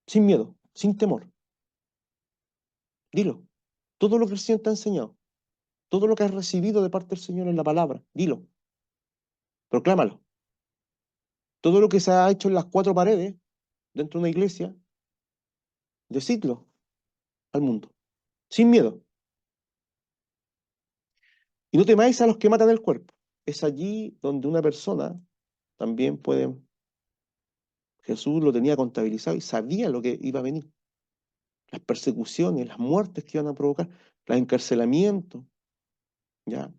sin miedo, sin temor. Dilo. Todo lo que el Señor te ha enseñado, todo lo que has recibido de parte del Señor en la palabra, dilo, proclámalo. Todo lo que se ha hecho en las cuatro paredes, dentro de una iglesia, decidlo al mundo, sin miedo. Y no temáis a los que matan el cuerpo. Es allí donde una persona también puede, Jesús lo tenía contabilizado y sabía lo que iba a venir. Las persecuciones, las muertes que iban a provocar, los encarcelamientos, ¿ya?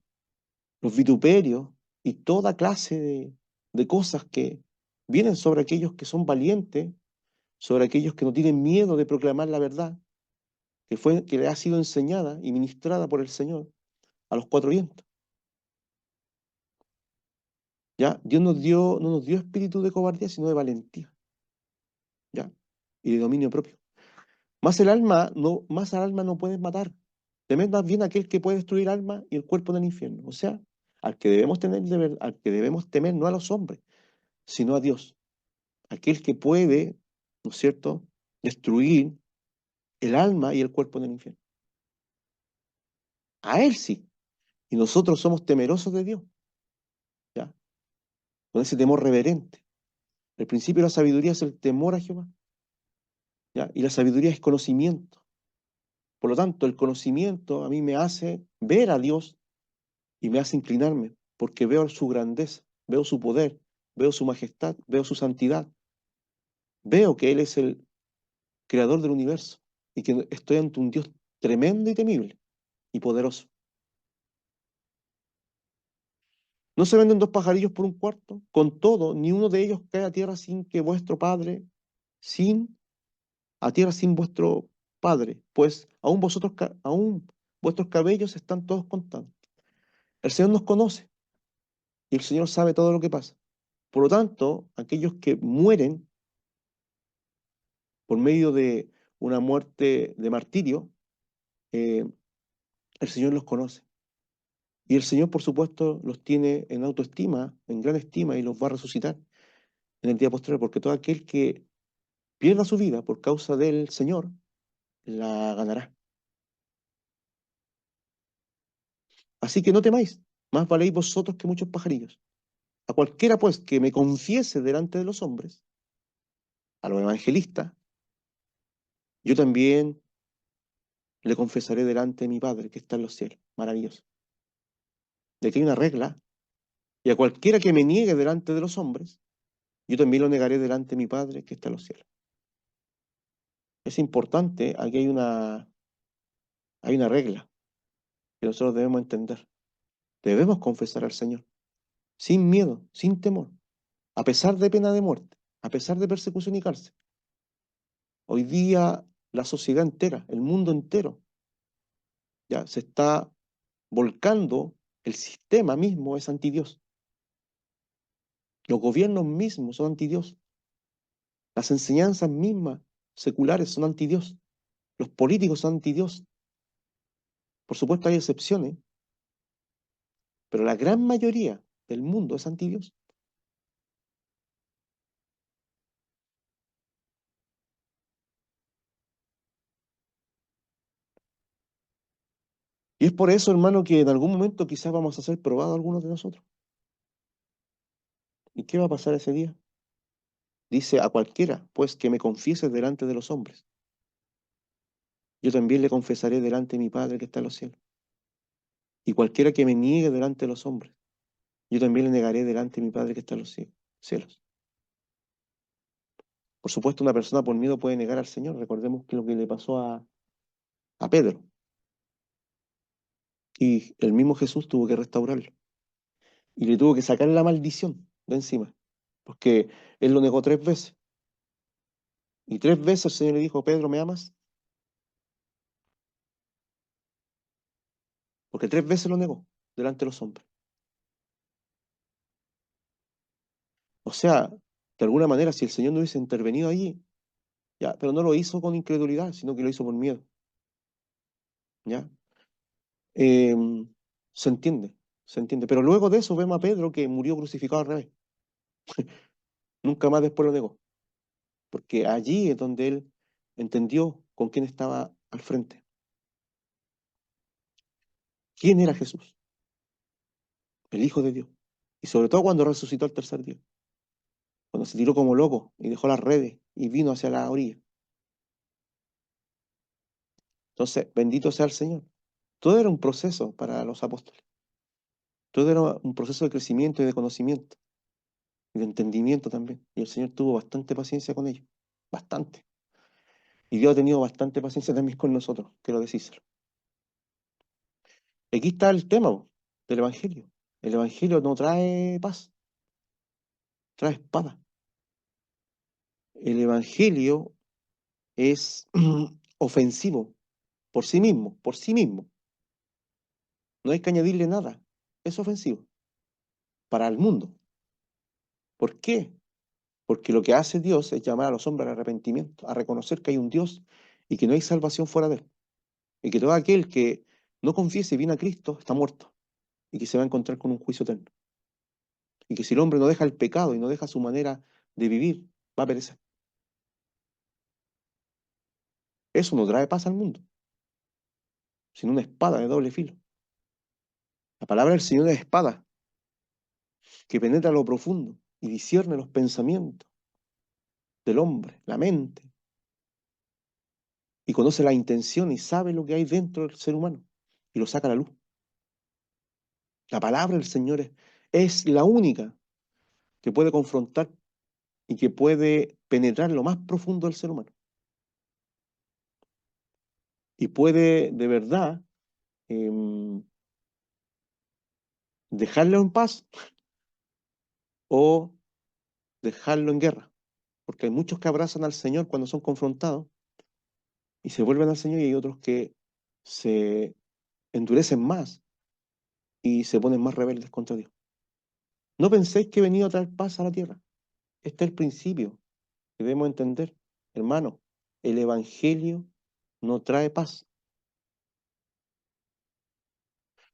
Los vituperios y toda clase de cosas que vienen sobre aquellos que son valientes, sobre aquellos que no tienen miedo de proclamar la verdad, que le ha sido enseñada y ministrada por el Señor a los cuatro vientos. ¿Ya? Dios no nos dio espíritu de cobardía, sino de valentía, ¿ya? Y de dominio propio. Más al alma no puedes matar. Temed más bien aquel que puede destruir alma y el cuerpo en el infierno. O sea, al que debemos temer no a los hombres, sino a Dios. Aquel que puede, ¿no es cierto?, destruir el alma y el cuerpo en el infierno. A Él sí. Y nosotros somos temerosos de Dios, ¿ya? Con ese temor reverente. El principio de la sabiduría es el temor a Jehová, ¿ya? Y la sabiduría es conocimiento. Por lo tanto, el conocimiento a mí me hace ver a Dios y me hace inclinarme, porque veo su grandeza, veo su poder, veo su majestad, veo su santidad. Veo que Él es el creador del universo y que estoy ante un Dios tremendo y temible y poderoso. ¿No se venden dos pajarillos por un cuarto? Con todo, ni uno de ellos cae a tierra sin que vuestro Padre, a tierra sin vuestro Padre, pues aún vuestros cabellos están todos contados. El Señor nos conoce y el Señor sabe todo lo que pasa. Por lo tanto, aquellos que mueren por medio de una muerte de martirio, eh, el Señor los conoce. Y el Señor, por supuesto, los tiene en autoestima, en gran estima, y los va a resucitar en el día posterior, porque todo aquel que pierda su vida por causa del Señor, la ganará. Así que no temáis, más valéis vosotros que muchos pajarillos. A cualquiera, pues, que me confiese delante de los hombres, a los evangelistas, yo también le confesaré delante de mi Padre que está en los cielos. Maravilloso. De que hay una regla, y a cualquiera que me niegue delante de los hombres, yo también lo negaré delante de mi Padre que está en los cielos. Es importante, aquí hay una regla que nosotros debemos entender. Debemos confesar al Señor, sin miedo, sin temor, a pesar de pena de muerte, a pesar de persecución y cárcel. Hoy día la sociedad entera, el mundo entero, ya se está volcando, el sistema mismo es antidios. Los gobiernos mismos son antidios. Las enseñanzas mismas seculares son antidios. Los políticos son antidios. Por supuesto hay excepciones, pero la gran mayoría del mundo es antidios. Y es por eso, hermano, que en algún momento quizás vamos a ser probados algunos de nosotros. ¿Y qué va a pasar ese día? Dice a cualquiera, pues, que me confiese delante de los hombres. Yo también le confesaré delante de mi Padre que está en los cielos. Y cualquiera que me niegue delante de los hombres, yo también le negaré delante de mi Padre que está en los cielos. Por supuesto, una persona por miedo puede negar al Señor. Recordemos que lo que le pasó a Pedro. Y el mismo Jesús tuvo que restaurarlo. Y le tuvo que sacar la maldición de encima. Porque él lo negó tres veces. Y tres veces el Señor le dijo, Pedro, ¿me amas? Porque tres veces lo negó delante de los hombres. O sea, de alguna manera, si el Señor no hubiese intervenido allí, ya, pero no lo hizo con incredulidad, sino que lo hizo por miedo. ¿Ya? Eh, se entiende, ¿se entiende? Pero luego de eso vemos a Pedro que murió crucificado al revés. Nunca más después lo negó, porque allí es donde él entendió con quién estaba al frente. ¿Quién era Jesús? El Hijo de Dios. Y sobre todo cuando resucitó al tercer día, cuando se tiró como loco y dejó las redes y vino hacia la orilla. Entonces, bendito sea el Señor. Todo era un proceso para los apóstoles. Todo era un proceso de crecimiento y de conocimiento y de entendimiento también. Y el Señor tuvo bastante paciencia con ellos. Bastante. Y Dios ha tenido bastante paciencia también con nosotros, quiero decírselo. Aquí está el tema del Evangelio. El Evangelio no trae paz, trae espada. El Evangelio es ofensivo por sí mismo, por sí mismo. No hay que añadirle nada. Es ofensivo para el mundo. ¿Por qué? Porque lo que hace Dios es llamar a los hombres al arrepentimiento, a reconocer que hay un Dios y que no hay salvación fuera de él. Y que todo aquel que no confiese y viene a Cristo está muerto y que se va a encontrar con un juicio eterno. Y que si el hombre no deja el pecado y no deja su manera de vivir, va a perecer. Eso no trae paz al mundo, sino una espada de doble filo. La palabra del Señor es espada, que penetra lo profundo y discierne los pensamientos del hombre, la mente, y conoce la intención y sabe lo que hay dentro del ser humano y lo saca a la luz. La palabra del Señor es la única que puede confrontar y que puede penetrar lo más profundo del ser humano. Y puede de verdad dejarlo en paz o dejarlo en guerra. Porque hay muchos que abrazan al Señor cuando son confrontados y se vuelven al Señor, y hay otros que se endurecen más y se ponen más rebeldes contra Dios. No penséis que he venido a traer paz a la tierra. Este es el principio que debemos entender. Hermano, el Evangelio no trae paz.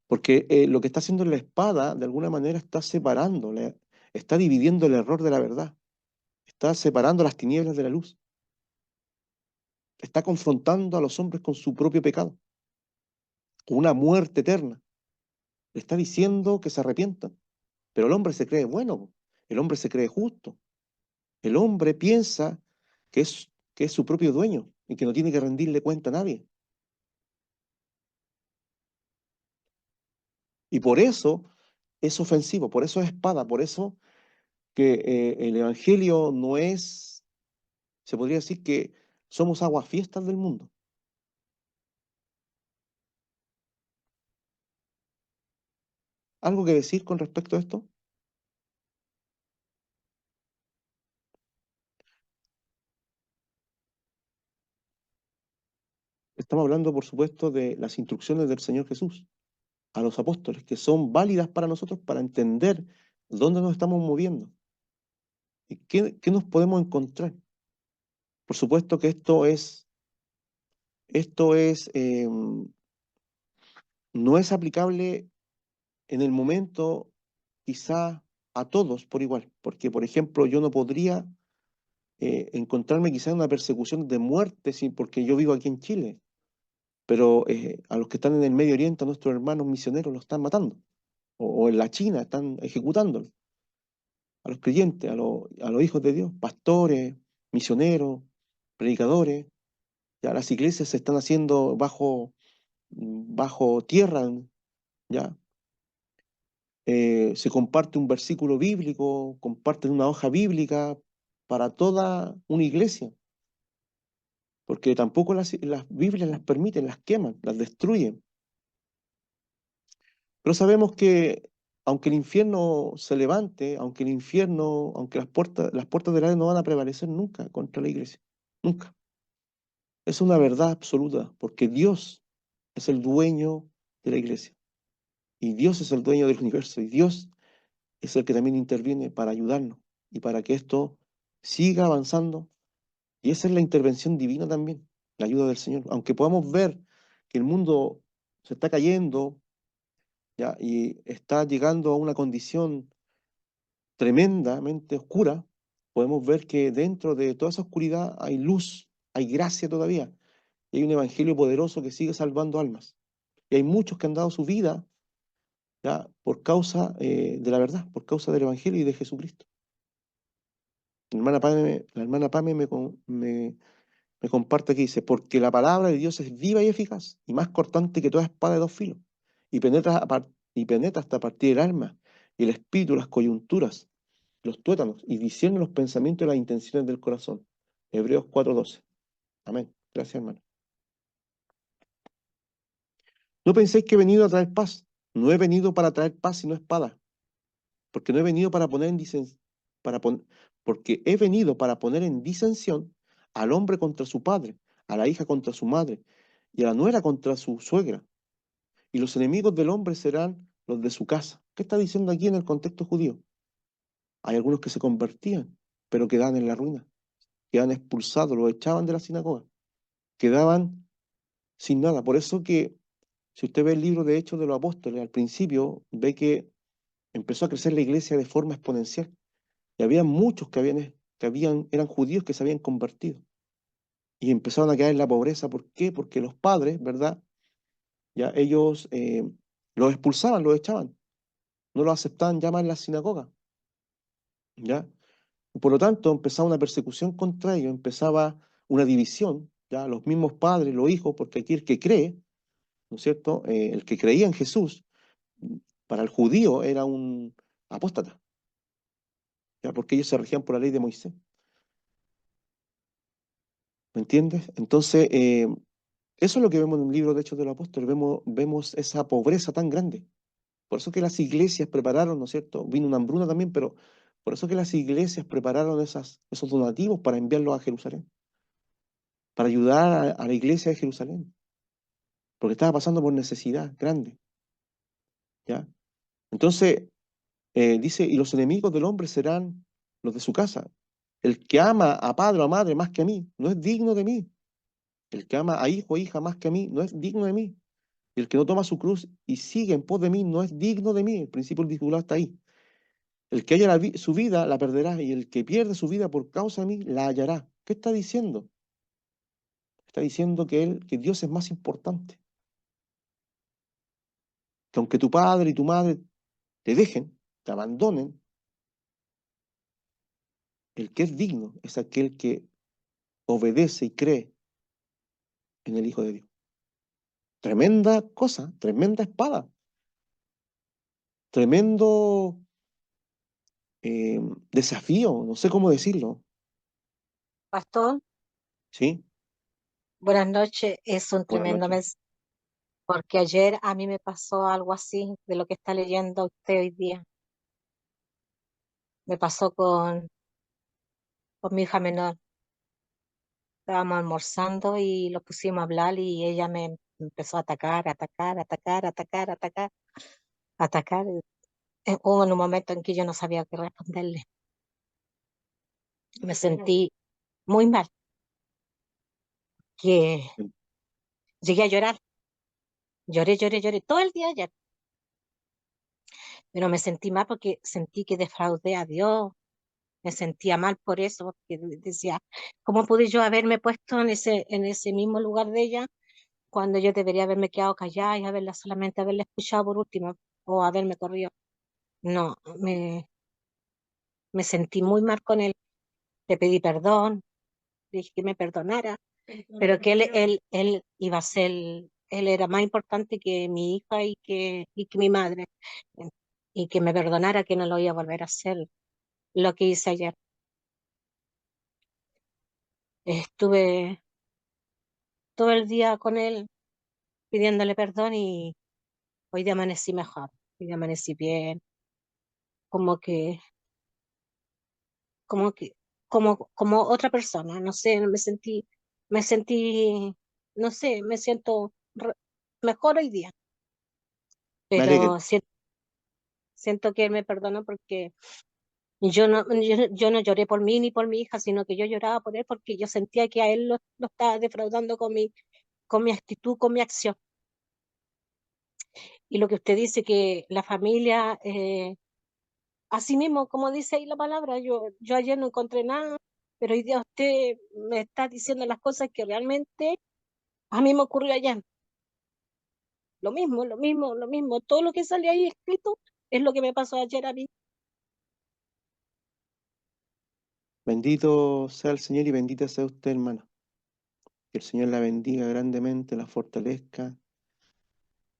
Porque lo que está haciendo la espada, de alguna manera, está separando, está dividiendo el error de la verdad, está separando las tinieblas de la luz, está confrontando a los hombres con su propio pecado, con una muerte eterna. Le está diciendo que se arrepientan, pero el hombre se cree bueno, el hombre se cree justo, el hombre piensa que es su propio dueño y que no tiene que rendirle cuenta a nadie. Y por eso es ofensivo, por eso es espada, por eso que el Evangelio no es, se podría decir que somos aguafiestas del mundo. ¿Algo que decir con respecto a esto? Estamos hablando, por supuesto, de las instrucciones del Señor Jesús a los apóstoles, que son válidas para nosotros para entender dónde nos estamos moviendo y qué nos podemos encontrar. Por supuesto que esto es, no es aplicable en el momento quizá a todos por igual, porque, por ejemplo, yo no podría encontrarme quizá en una persecución de muerte porque yo vivo aquí en Chile, pero a los que están en el Medio Oriente, a nuestros hermanos misioneros los están matando, o en la China están ejecutándolos, a los creyentes, a los hijos de Dios, pastores, misioneros, predicadores. Ya las iglesias se están haciendo bajo tierra, ya. Se comparte un versículo bíblico, comparten una hoja bíblica para toda una iglesia, porque tampoco las Biblias las permiten, las queman, las destruyen. Pero sabemos que aunque el infierno se levante, aunque las puertas del Hades no van a prevalecer nunca contra la iglesia, nunca. Es una verdad absoluta, porque Dios es el dueño de la iglesia, y Dios es el dueño del universo, y Dios es el que también interviene para ayudarnos y para que esto siga avanzando. Y esa es la intervención divina también, la ayuda del Señor. Aunque podamos ver que el mundo se está cayendo, ¿ya? Y está llegando a una condición tremendamente oscura, podemos ver que dentro de toda esa oscuridad hay luz, hay gracia todavía, y hay un evangelio poderoso que sigue salvando almas. Y hay muchos que han dado su vida, ¿ya? Por causa de la verdad, por causa del evangelio y de Jesucristo. La hermana Pame me comparte que dice, porque la palabra de Dios es viva y eficaz, y más cortante que toda espada de dos filos, y penetra hasta partir el alma, y el espíritu, las coyunturas, los tuétanos, y discierne los pensamientos y las intenciones del corazón. Hebreos 4:12. Amén. Gracias, hermano. No penséis que he venido a traer paz. No he venido para traer paz sino espada, porque no he venido para poner en para porque he venido para poner en disensión al hombre contra su padre, a la hija contra su madre, y a la nuera contra su suegra. Y los enemigos del hombre serán los de su casa. ¿Qué está diciendo aquí en el contexto judío? Hay algunos que se convertían, pero quedaban en la ruina, quedaban expulsados, los echaban de la sinagoga, quedaban sin nada. Por eso que, si usted ve el libro de Hechos de los Apóstoles, al principio ve que empezó a crecer la iglesia de forma exponencial. Y había muchos eran judíos que se habían convertido. Y empezaron a caer en la pobreza. ¿Por qué? Porque los padres, ¿verdad? Ya ellos los expulsaban, los echaban. No los aceptaban ya más en la sinagoga. ¿Ya? Y por lo tanto, empezaba una persecución contra ellos, empezaba una división, ¿ya? Los mismos padres, los hijos, porque aquí el que cree, ¿no es cierto? El que creía en Jesús, para el judío era un apóstata, ¿ya? Porque ellos se regían por la ley de Moisés. ¿Me entiendes? Entonces, eso es lo que vemos en el libro de Hechos de los Apóstoles, vemos esa pobreza tan grande. Por eso que las iglesias prepararon, ¿no es cierto? Vino una hambruna también, pero por eso que las iglesias prepararon esos donativos para enviarlos a Jerusalén, para ayudar a la iglesia de Jerusalén, porque estaba pasando por necesidad grande, ¿ya? Entonces, dice, y los enemigos del hombre serán los de su casa. El que ama a padre o a madre más que a mí, no es digno de mí. El que ama a hijo o hija más que a mí, no es digno de mí. Y el que no toma su cruz y sigue en pos de mí, no es digno de mí. El principio del discipulado está ahí. El que haya su vida, la perderá. Y el que pierde su vida por causa de mí, la hallará. ¿Qué está diciendo? Está diciendo que Dios es más importante. Que aunque tu padre y tu madre te dejen, te abandonen, el que es digno es aquel que obedece y cree en el Hijo de Dios. Tremenda cosa, tremenda espada, tremendo desafío, no sé cómo decirlo, Pastor, ¿sí? buenas noches. Es un Buenas tremendo noches. mes, porque ayer a mí me pasó algo así de lo que está leyendo usted hoy día. Me pasó con mi hija menor. Estábamos almorzando y lo pusimos a hablar y ella me empezó a atacar, atacar, atacar, atacar, atacar, atacar. Hubo en un momento en que yo no sabía qué responderle. Me sentí muy mal, que llegué a llorar. Lloré, lloré, lloré todo el día ayer, pero me sentí mal porque sentí que defraudé a Dios. Me sentía mal por eso, porque decía, ¿cómo pude yo haberme puesto en ese mismo lugar de ella cuando yo debería haberme quedado callada y haberla solamente haberla escuchado por último o haberme corrido? No, me sentí muy mal con él. Le pedí perdón, le dije que me perdonara, pero que él iba a ser, él era más importante que mi hija y que mi madre, y que me perdonara, que no lo iba a volver a hacer lo que hice ayer. Estuve todo el día con él pidiéndole perdón y hoy día amanecí mejor, hoy día amanecí bien, como que, como que, como otra persona, no sé, me sentí, no sé, me siento mejor hoy día, Me alegra. pero siento que él me perdonó porque yo no lloré por mí ni por mi hija, sino que yo lloraba por él porque yo sentía que a él lo estaba defraudando con mi actitud, con mi acción. Y lo que usted dice que la familia, así mismo, como dice ahí la palabra, yo ayer no encontré nada, pero hoy día usted me está diciendo las cosas que realmente a mí me ocurrió allá. Lo mismo, lo mismo, lo mismo. Todo lo que sale ahí escrito es lo que me pasó ayer a mí. Bendito sea el Señor y bendita sea usted, hermana. Que el Señor la bendiga grandemente, la fortalezca.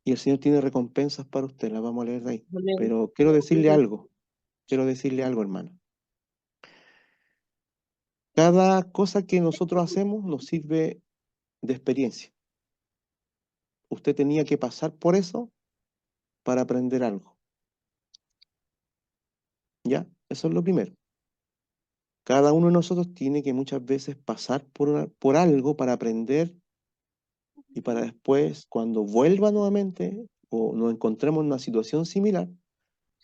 Y el Señor tiene recompensas para usted, las vamos a leer de ahí. Amén. Pero quiero decirle algo, hermano. Cada cosa que nosotros hacemos nos sirve de experiencia. Usted tenía que pasar por eso para aprender algo. ¿Ya? Eso es lo primero. Cada uno de nosotros tiene que muchas veces pasar por algo para aprender y para después, cuando vuelva nuevamente o nos encontremos en una situación similar,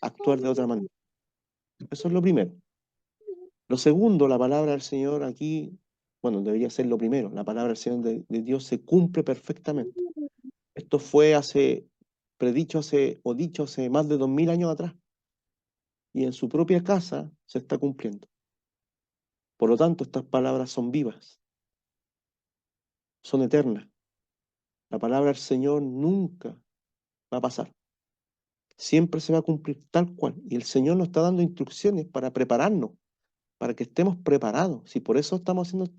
actuar de otra manera. Eso es lo primero. Lo segundo, la palabra del Señor aquí, bueno, debería ser lo primero, la palabra del Señor de Dios se cumple perfectamente. Esto fue dicho hace más de 2000 años atrás y en su propia casa se está cumpliendo. Por lo tanto, estas palabras son vivas, son eternas. La palabra del Señor nunca va a pasar. Siempre se va a cumplir tal cual. Y el Señor nos está dando instrucciones para prepararnos, para que estemos preparados. Si por eso estamos haciendo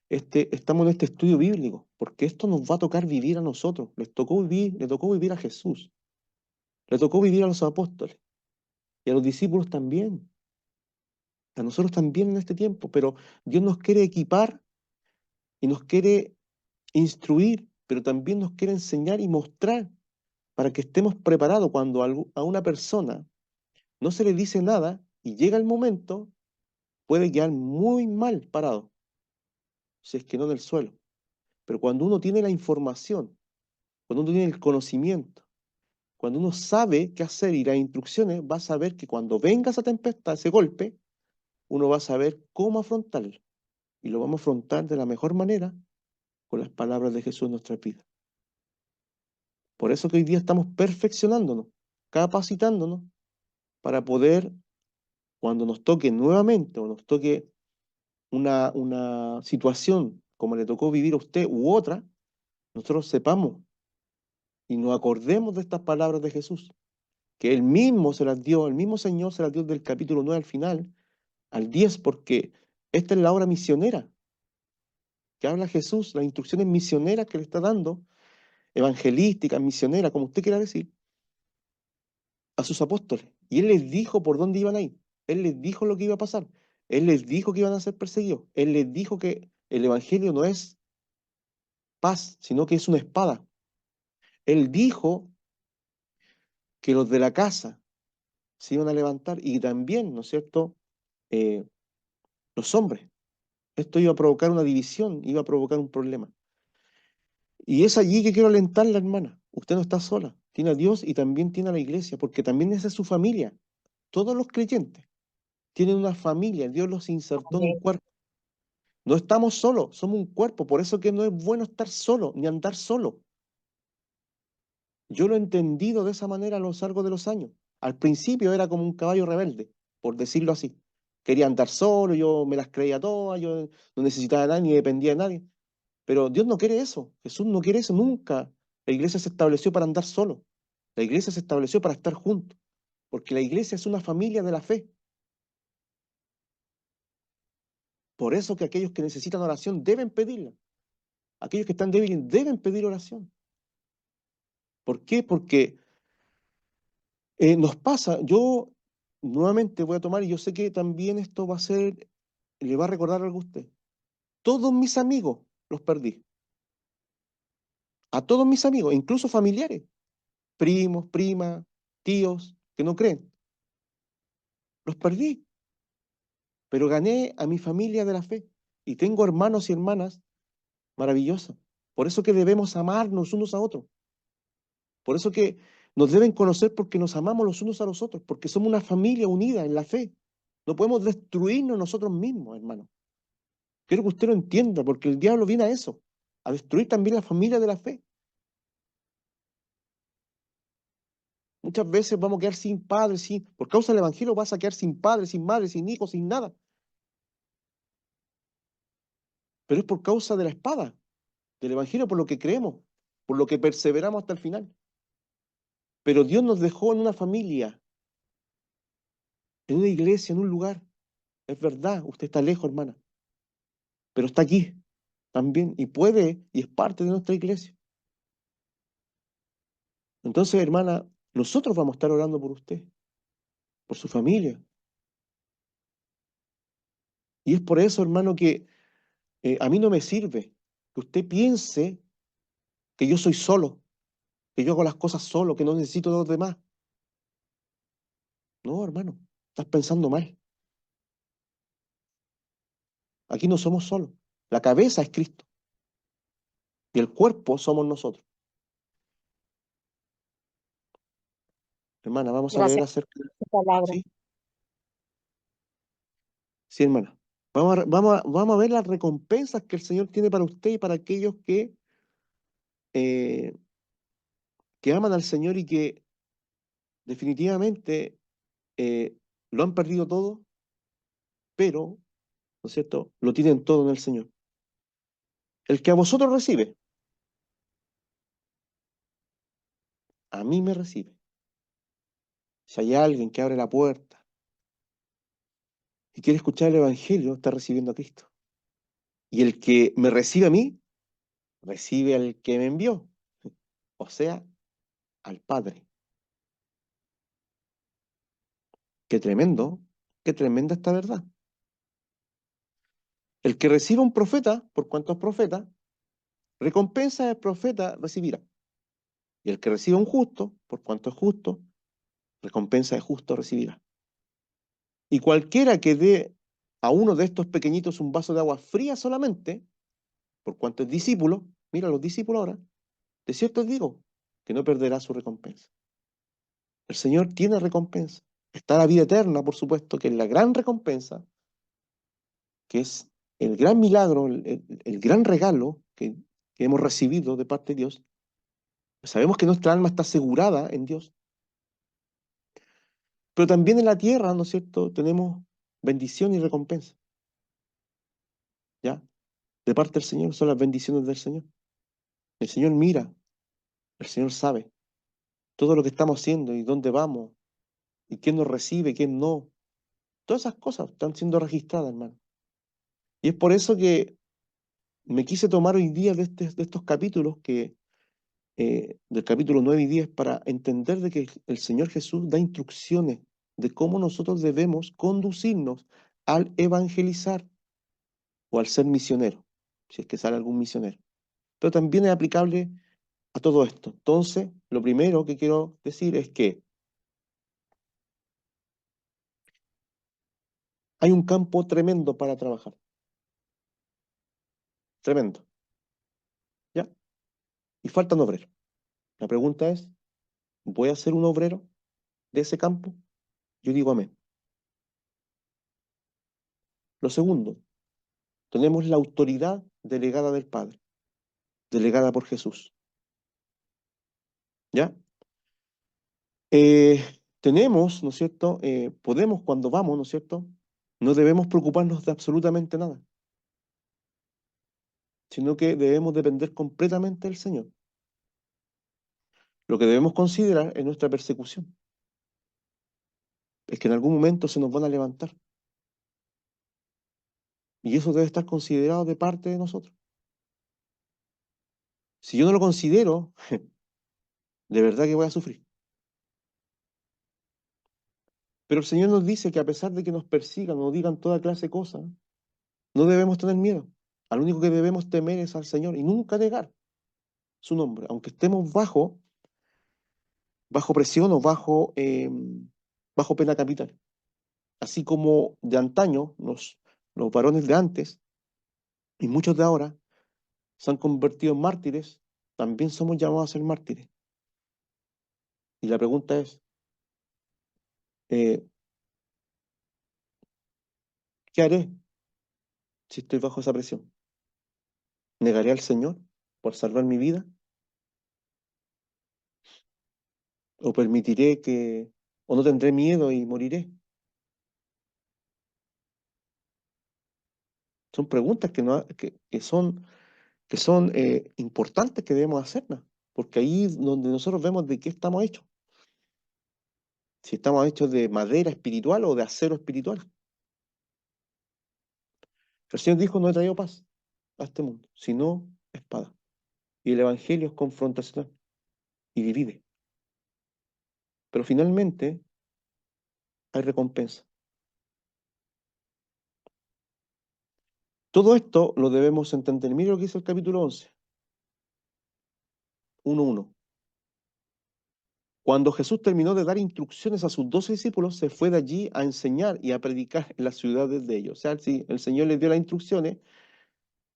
estamos en este estudio bíblico, porque esto nos va a tocar vivir a nosotros. Le tocó vivir a Jesús, le tocó vivir a los apóstoles y a los discípulos también, a nosotros también en este tiempo, pero Dios nos quiere equipar y nos quiere instruir, pero también nos quiere enseñar y mostrar para que estemos preparados cuando a una persona no se le dice nada y llega el momento, puede quedar muy mal parado, si es que no en el suelo. Pero cuando uno tiene la información, cuando uno tiene el conocimiento, cuando uno sabe qué hacer y las instrucciones, va a saber que cuando venga esa tempestad, ese golpe, uno va a saber cómo afrontarlo. Y lo vamos a afrontar de la mejor manera con las palabras de Jesús en nuestra vida. Por eso que hoy día estamos perfeccionándonos, capacitándonos para poder, cuando nos toque nuevamente o nos toque una situación como le tocó vivir a usted u otra, nosotros sepamos y nos acordemos de estas palabras de Jesús, que Él mismo se las dio, el mismo Señor se las dio del capítulo 9 al final, al 10, porque esta es la obra misionera que habla Jesús, las instrucciones misioneras que le está dando, evangelísticas, misioneras, como usted quiera decir, a sus apóstoles. Y Él les dijo por dónde iban a ir, Él les dijo lo que iba a pasar, Él les dijo que iban a ser perseguidos, Él les dijo que el evangelio no es paz, sino que es una espada. Él dijo que los de la casa se iban a levantar y también, ¿no es cierto?, eh, los hombres. Esto iba a provocar una división, iba a provocar un problema. Y es allí que quiero alentarla, hermana. Usted no está sola, tiene a Dios y también tiene a la iglesia, porque también esa es su familia. Todos los creyentes tienen una familia, Dios los insertó en un Amén. cuerpo. No estamos solos, somos un cuerpo, por eso que no es bueno estar solo, ni andar solo. Yo lo he entendido de esa manera a lo largo de los años. Al principio era como un caballo rebelde, por decirlo así. Quería andar solo, yo me las creía todas, yo no necesitaba de nadie, ni dependía de nadie. Pero Dios no quiere eso, Jesús no quiere eso nunca. La iglesia se estableció para andar solo. La iglesia se estableció para estar juntos, porque la iglesia es una familia de la fe. Por eso que aquellos que necesitan oración deben pedirla. Aquellos que están débiles deben pedir oración. ¿Por qué? Porque nos pasa, yo nuevamente voy a tomar, y yo sé que también esto va a ser, le va a recordar algo a usted. Todos mis amigos los perdí. A todos mis amigos, incluso familiares, primos, primas, tíos, que no creen. Los perdí, pero gané a mi familia de la fe. Y tengo hermanos y hermanas maravillosas. Por eso que debemos amarnos unos a otros. Por eso que nos deben conocer porque nos amamos los unos a los otros, porque somos una familia unida en la fe. No podemos destruirnos nosotros mismos, hermano. Quiero que usted lo entienda, porque el diablo viene a eso, a destruir también la familia de la fe. muchas veces vamos a quedar sin padres, por causa del Evangelio vas a quedar sin padres, sin madres, sin hijos, sin nada. Pero es por causa de la espada, del Evangelio, por lo que creemos, por lo que perseveramos hasta el final. Pero Dios nos dejó en una familia, en una iglesia, en un lugar. Es verdad, usted está lejos, hermana, pero está aquí también y puede y es parte de nuestra iglesia. Entonces, hermana, nosotros vamos a estar orando por usted, por su familia. Y es por eso, hermano, que a mí no me sirve que usted piense que yo soy solo, que yo hago las cosas solo, que no necesito de los demás. No, hermano, estás pensando mal. Aquí no somos solos. La cabeza es Cristo y el cuerpo somos nosotros. Hermana, vamos a leer Gracias acerca. por tu palabra. ¿Sí? Sí, hermana. Vamos a ver las recompensas que el Señor tiene para usted y para aquellos eh, que aman al Señor y que definitivamente eh, lo han perdido todo, pero, ¿no es cierto?, lo tienen todo en el Señor. El que a vosotros recibe, a mí me recibe. Si hay alguien que abre la puerta y quiere escuchar el Evangelio, está recibiendo a Cristo. Y el que me recibe a mí, recibe al que me envió, o sea, al Padre. Qué tremendo, qué tremenda esta verdad. El que reciba un profeta, por cuanto es profeta, recompensa del profeta recibirá. Y el que reciba un justo, por cuanto es justo, recompensa de justo recibirá. Y cualquiera que dé a uno de estos pequeñitos un vaso de agua fría solamente, por cuanto es discípulo, mira los discípulos ahora, de cierto os digo que no perderá su recompensa. El Señor tiene recompensa. Está la vida eterna, por supuesto, que es la gran recompensa, que es el gran milagro, el gran regalo que hemos recibido de parte de Dios. Sabemos que nuestra alma está asegurada en Dios, pero también en la tierra, ¿no es cierto?, tenemos bendición y recompensa, ¿ya? De parte del Señor son las bendiciones del Señor. El Señor mira, el Señor sabe todo lo que estamos haciendo y dónde vamos, y quién nos recibe, quién no. Todas esas cosas están siendo registradas, hermano. Y es por eso que me quise tomar hoy día de estos capítulos, del capítulo 9 y 10, para entender de que el Señor Jesús da instrucciones de cómo nosotros debemos conducirnos al evangelizar o al ser misionero, si es que sale algún misionero. Pero también es aplicable a todo esto. Entonces, lo primero que quiero decir es que hay un campo tremendo para trabajar. Tremendo. ¿Ya? Y faltan obreros. La pregunta es, ¿voy a ser un obrero de ese campo? Yo digo amén. Lo segundo, tenemos la autoridad delegada del Padre, delegada por Jesús. ¿Ya? Tenemos, ¿no es cierto? Podemos cuando vamos, ¿no es cierto? No debemos preocuparnos de absolutamente nada, sino que debemos depender completamente del Señor. Lo que debemos considerar es nuestra persecución. Es que en algún momento se nos van a levantar. Y eso debe estar considerado de parte de nosotros. Si yo no lo considero, de verdad que voy a sufrir. Pero el Señor nos dice que a pesar de que nos persigan, nos digan toda clase de cosas, no debemos tener miedo. Al único que debemos temer es al Señor y nunca negar su nombre, aunque estemos bajo presión o bajo pena capital. Así como de antaño, los varones de antes y muchos de ahora se han convertido en mártires, también somos llamados a ser mártires. Y la pregunta es, eh, ¿qué haré si estoy bajo esa presión? ¿Negaré al Señor por salvar mi vida? o permitiré que, o no tendré miedo y moriré. Son preguntas que son importantes que debemos hacernos, porque ahí es donde nosotros vemos de qué estamos hechos. Si estamos hechos de madera espiritual o de acero espiritual. El Señor dijo, no he traído paz a este mundo, sino espada. Y el Evangelio es confrontacional y divide. Pero finalmente hay recompensa. Todo esto lo debemos entender. Mira lo que dice el capítulo 11, 1:1. Cuando Jesús terminó de dar instrucciones a sus 12 discípulos, se fue de allí a enseñar y a predicar en las ciudades de ellos. O sea, si el Señor les dio las instrucciones,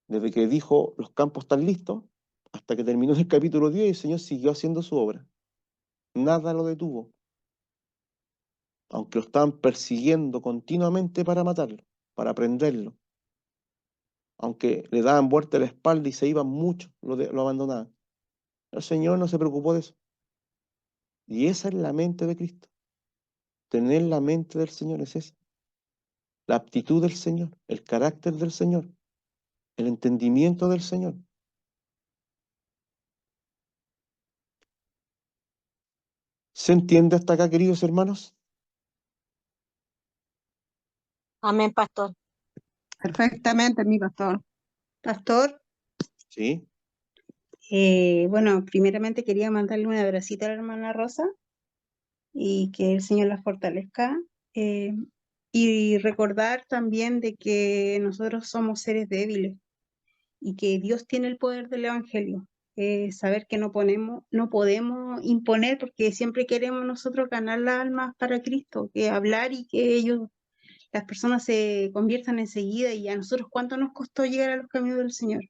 desde que dijo los campos están listos, hasta que terminó el capítulo 10, y el Señor siguió haciendo su obra. Nada lo detuvo, aunque lo estaban persiguiendo continuamente para matarlo, para prenderlo. Aunque le daban vuelta a la espalda y se iban muchos, lo abandonaban. El Señor no se preocupó de eso. Y esa es la mente de Cristo. Tener la mente del Señor es esa. La aptitud del Señor, el carácter del Señor, el entendimiento del Señor. ¿Se entiende hasta acá, queridos hermanos? Amén, pastor. Perfectamente, mi pastor. Pastor, Sí, bueno, primeramente quería mandarle un abracito a la hermana Rosa y que el Señor la fortalezca. eh, y recordar también de que nosotros somos seres débiles y que Dios tiene el poder del Evangelio. Saber que no podemos imponer porque siempre queremos nosotros ganar las almas para Cristo, que hablar y que las personas se conviertan enseguida y a nosotros cuánto nos costó llegar a los caminos del Señor.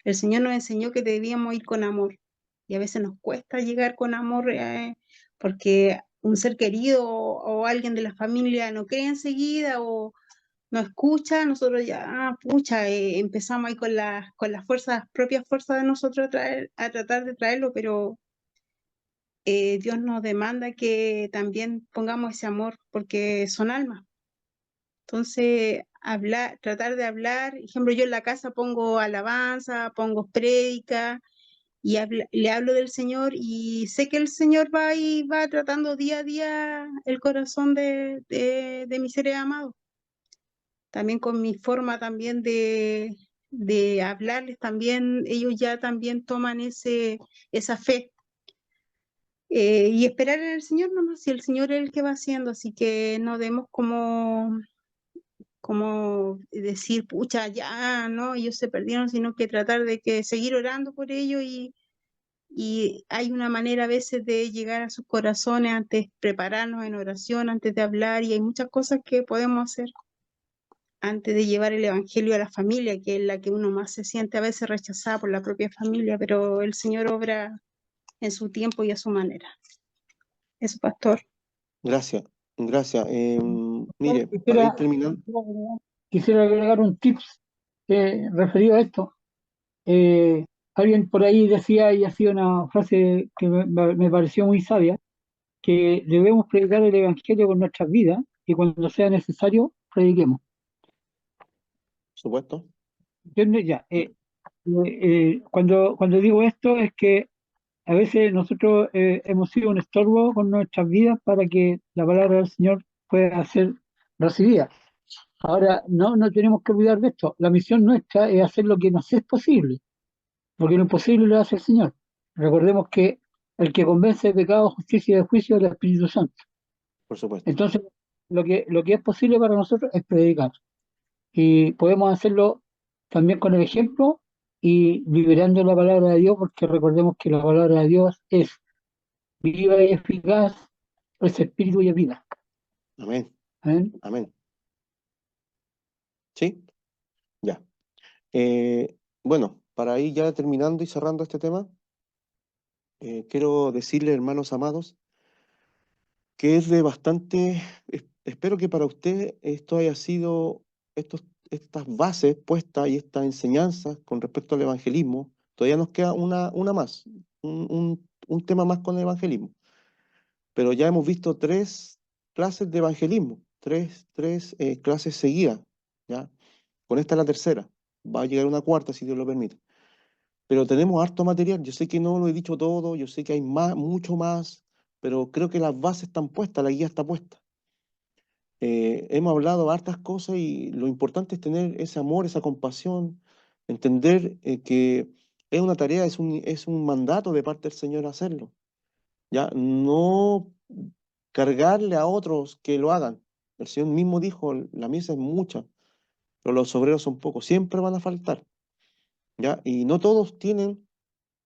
El Señor nos enseñó que debíamos ir con amor y a veces nos cuesta llegar con amor porque un ser querido o alguien de la familia no cree enseguida o no escucha, nosotros ya, pucha, empezamos ahí con las fuerzas, propias fuerzas de nosotros a tratar de traerlo, pero Dios nos demanda que también pongamos ese amor porque son almas. Entonces, tratar de hablar, por ejemplo, yo en la casa pongo alabanza, pongo prédica y le hablo del Señor y sé que el Señor va y va tratando día a día el corazón de mis seres amados. También con mi forma también de hablarles, también ellos ya también toman esa fe. Y esperar en el Señor nomás, si el Señor es el que va haciendo, así que no demos como decir, pucha, ya, no, ellos se perdieron, sino que tratar de que seguir orando por ellos y hay una manera a veces de llegar a sus corazones antes, prepararnos en oración, antes de hablar, y hay muchas cosas que podemos hacer antes de llevar el evangelio a la familia, que es la que uno más se siente a veces rechazada por la propia familia, pero el Señor obra en su tiempo y a su manera. Eso, pastor. gracias, gracias. Mire, para ir Quisiera, terminando, quisiera agregar un tips referido a esto. Eh, Alguien por ahí decía, y ha sido una frase que me pareció muy sabia, que debemos predicar el Evangelio con nuestras vidas y cuando sea necesario, prediquemos. por supuesto, ¿Entiendes? Ya, cuando digo esto es que a veces nosotros hemos sido un estorbo con nuestras vidas para que la palabra del Señor pueda ser recibida. Ahora, no tenemos que olvidar de esto. La misión nuestra es hacer lo que nos es posible, porque lo imposible lo hace el Señor. Recordemos que el que convence de pecado, justicia y de juicio es el Espíritu Santo. por supuesto. Entonces, lo que es posible para nosotros es predicar. Y podemos hacerlo también con el ejemplo y liberando la palabra de Dios, porque recordemos que la palabra de Dios es viva y eficaz, es espíritu y es vida. Amén, ¿Amén? amén. ¿Sí? Ya. Bueno, para ir ya terminando y cerrando este tema, quiero decirle, hermanos amados, que es de bastante, espero que para usted esto haya sido, estas bases puestas y estas enseñanzas con respecto al evangelismo, todavía nos queda una más, un tema más con el evangelismo. pero ya hemos visto 3 clases de evangelismo, tres clases seguidas, ¿ya? Con esta es la tercera, va a llegar una cuarta si Dios lo permite. Pero tenemos harto material, yo sé que no lo he dicho todo, yo sé que hay más, mucho más, pero creo que las bases están puestas, la guía está puesta. Hemos hablado hartas cosas y lo importante es tener ese amor, esa compasión, entender que es una tarea, es un mandato de parte del Señor hacerlo. Ya no cargarle a otros que lo hagan. El Señor mismo dijo, la misa es mucha, pero los obreros son pocos, siempre van a faltar. ¿Ya? Y no todos tienen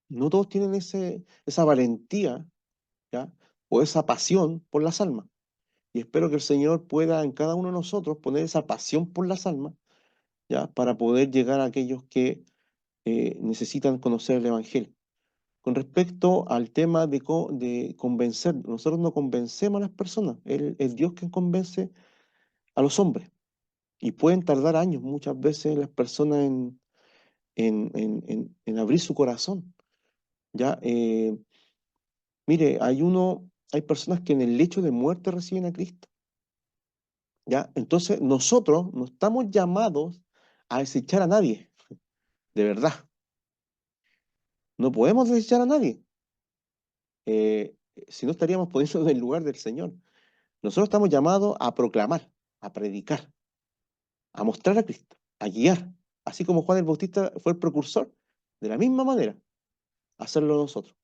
esa valentía, ¿ya? O esa pasión por las almas. Y espero que el Señor pueda en cada uno de nosotros poner esa pasión por las almas, ¿ya? Para poder llegar a aquellos que necesitan conocer el Evangelio. Con respecto al tema de convencer, nosotros no convencemos a las personas, es Dios quien convence a los hombres. Y pueden tardar años muchas veces las personas en abrir su corazón. ¿Ya? Mire, hay personas que en el lecho de muerte reciben a Cristo. ¿Ya? Entonces nosotros no estamos llamados a desechar a nadie, de verdad. No podemos desechar a nadie. Si no estaríamos poniendo en el lugar del Señor. Nosotros estamos llamados a proclamar, a predicar, a mostrar a Cristo, a guiar. Así como Juan el Bautista fue el precursor, de la misma manera, hacerlo nosotros.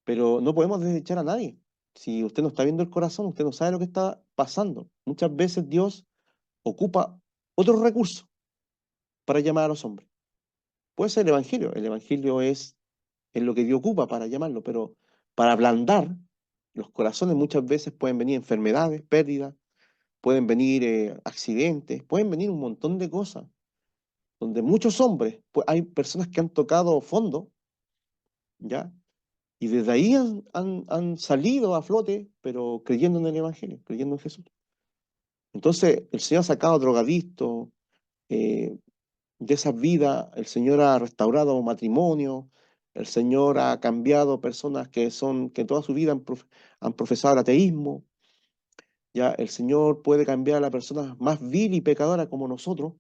Pero no podemos desechar a nadie. Si usted no está viendo el corazón, usted no sabe lo que está pasando. Muchas veces Dios ocupa otros recursos para llamar a los hombres. Puede ser el Evangelio es lo que Dios ocupa para llamarlo, pero para ablandar los corazones muchas veces pueden venir enfermedades, pérdidas, pueden venir accidentes, pueden venir un montón de cosas, donde muchos hombres, pues hay personas que han tocado fondo, ¿ya? Y desde ahí han salido a flote, pero creyendo en el Evangelio, creyendo en Jesús. Entonces, el Señor ha sacado drogadictos eh, de esas vidas, el Señor ha restaurado matrimonio, el Señor ha cambiado personas que toda su vida han profesado el ateísmo. Ya el Señor puede cambiar a la persona más vil y pecadora como nosotros,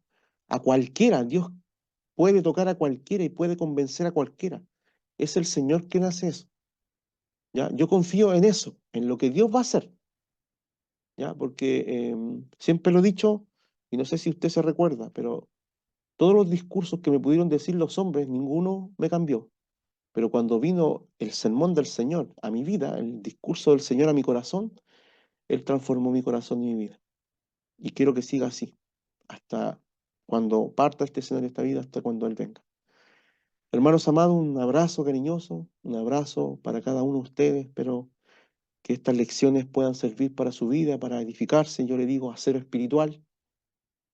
a cualquiera. Dios puede tocar a cualquiera y puede convencer a cualquiera. Es el Señor quien hace eso. ¿Ya? Yo confío en eso, en lo que Dios va a hacer. ¿Ya? Porque siempre lo he dicho, y no sé si usted se recuerda, pero todos los discursos que me pudieron decir los hombres, ninguno me cambió. Pero cuando vino el sermón del Señor a mi vida, el discurso del Señor a mi corazón, Él transformó mi corazón y mi vida. Y quiero que siga así, hasta cuando parta este escenario de esta vida, hasta cuando Él venga. Hermanos amados, un abrazo cariñoso, un abrazo para cada uno de ustedes. Espero que estas lecciones puedan servir para su vida, para edificarse. Yo le digo acero espiritual,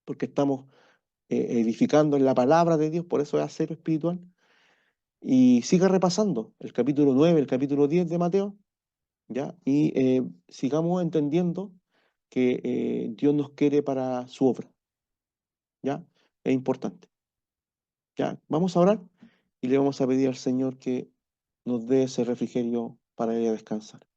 porque estamos edificando en la palabra de Dios, por eso es acero espiritual. Y siga repasando el capítulo 9, el capítulo 10 de Mateo, ¿ya? Y sigamos entendiendo que Dios nos quiere para su obra, ¿ya? Es importante, ¿ya? Vamos a orar y le vamos a pedir al Señor que nos dé ese refrigerio para ir a descansar.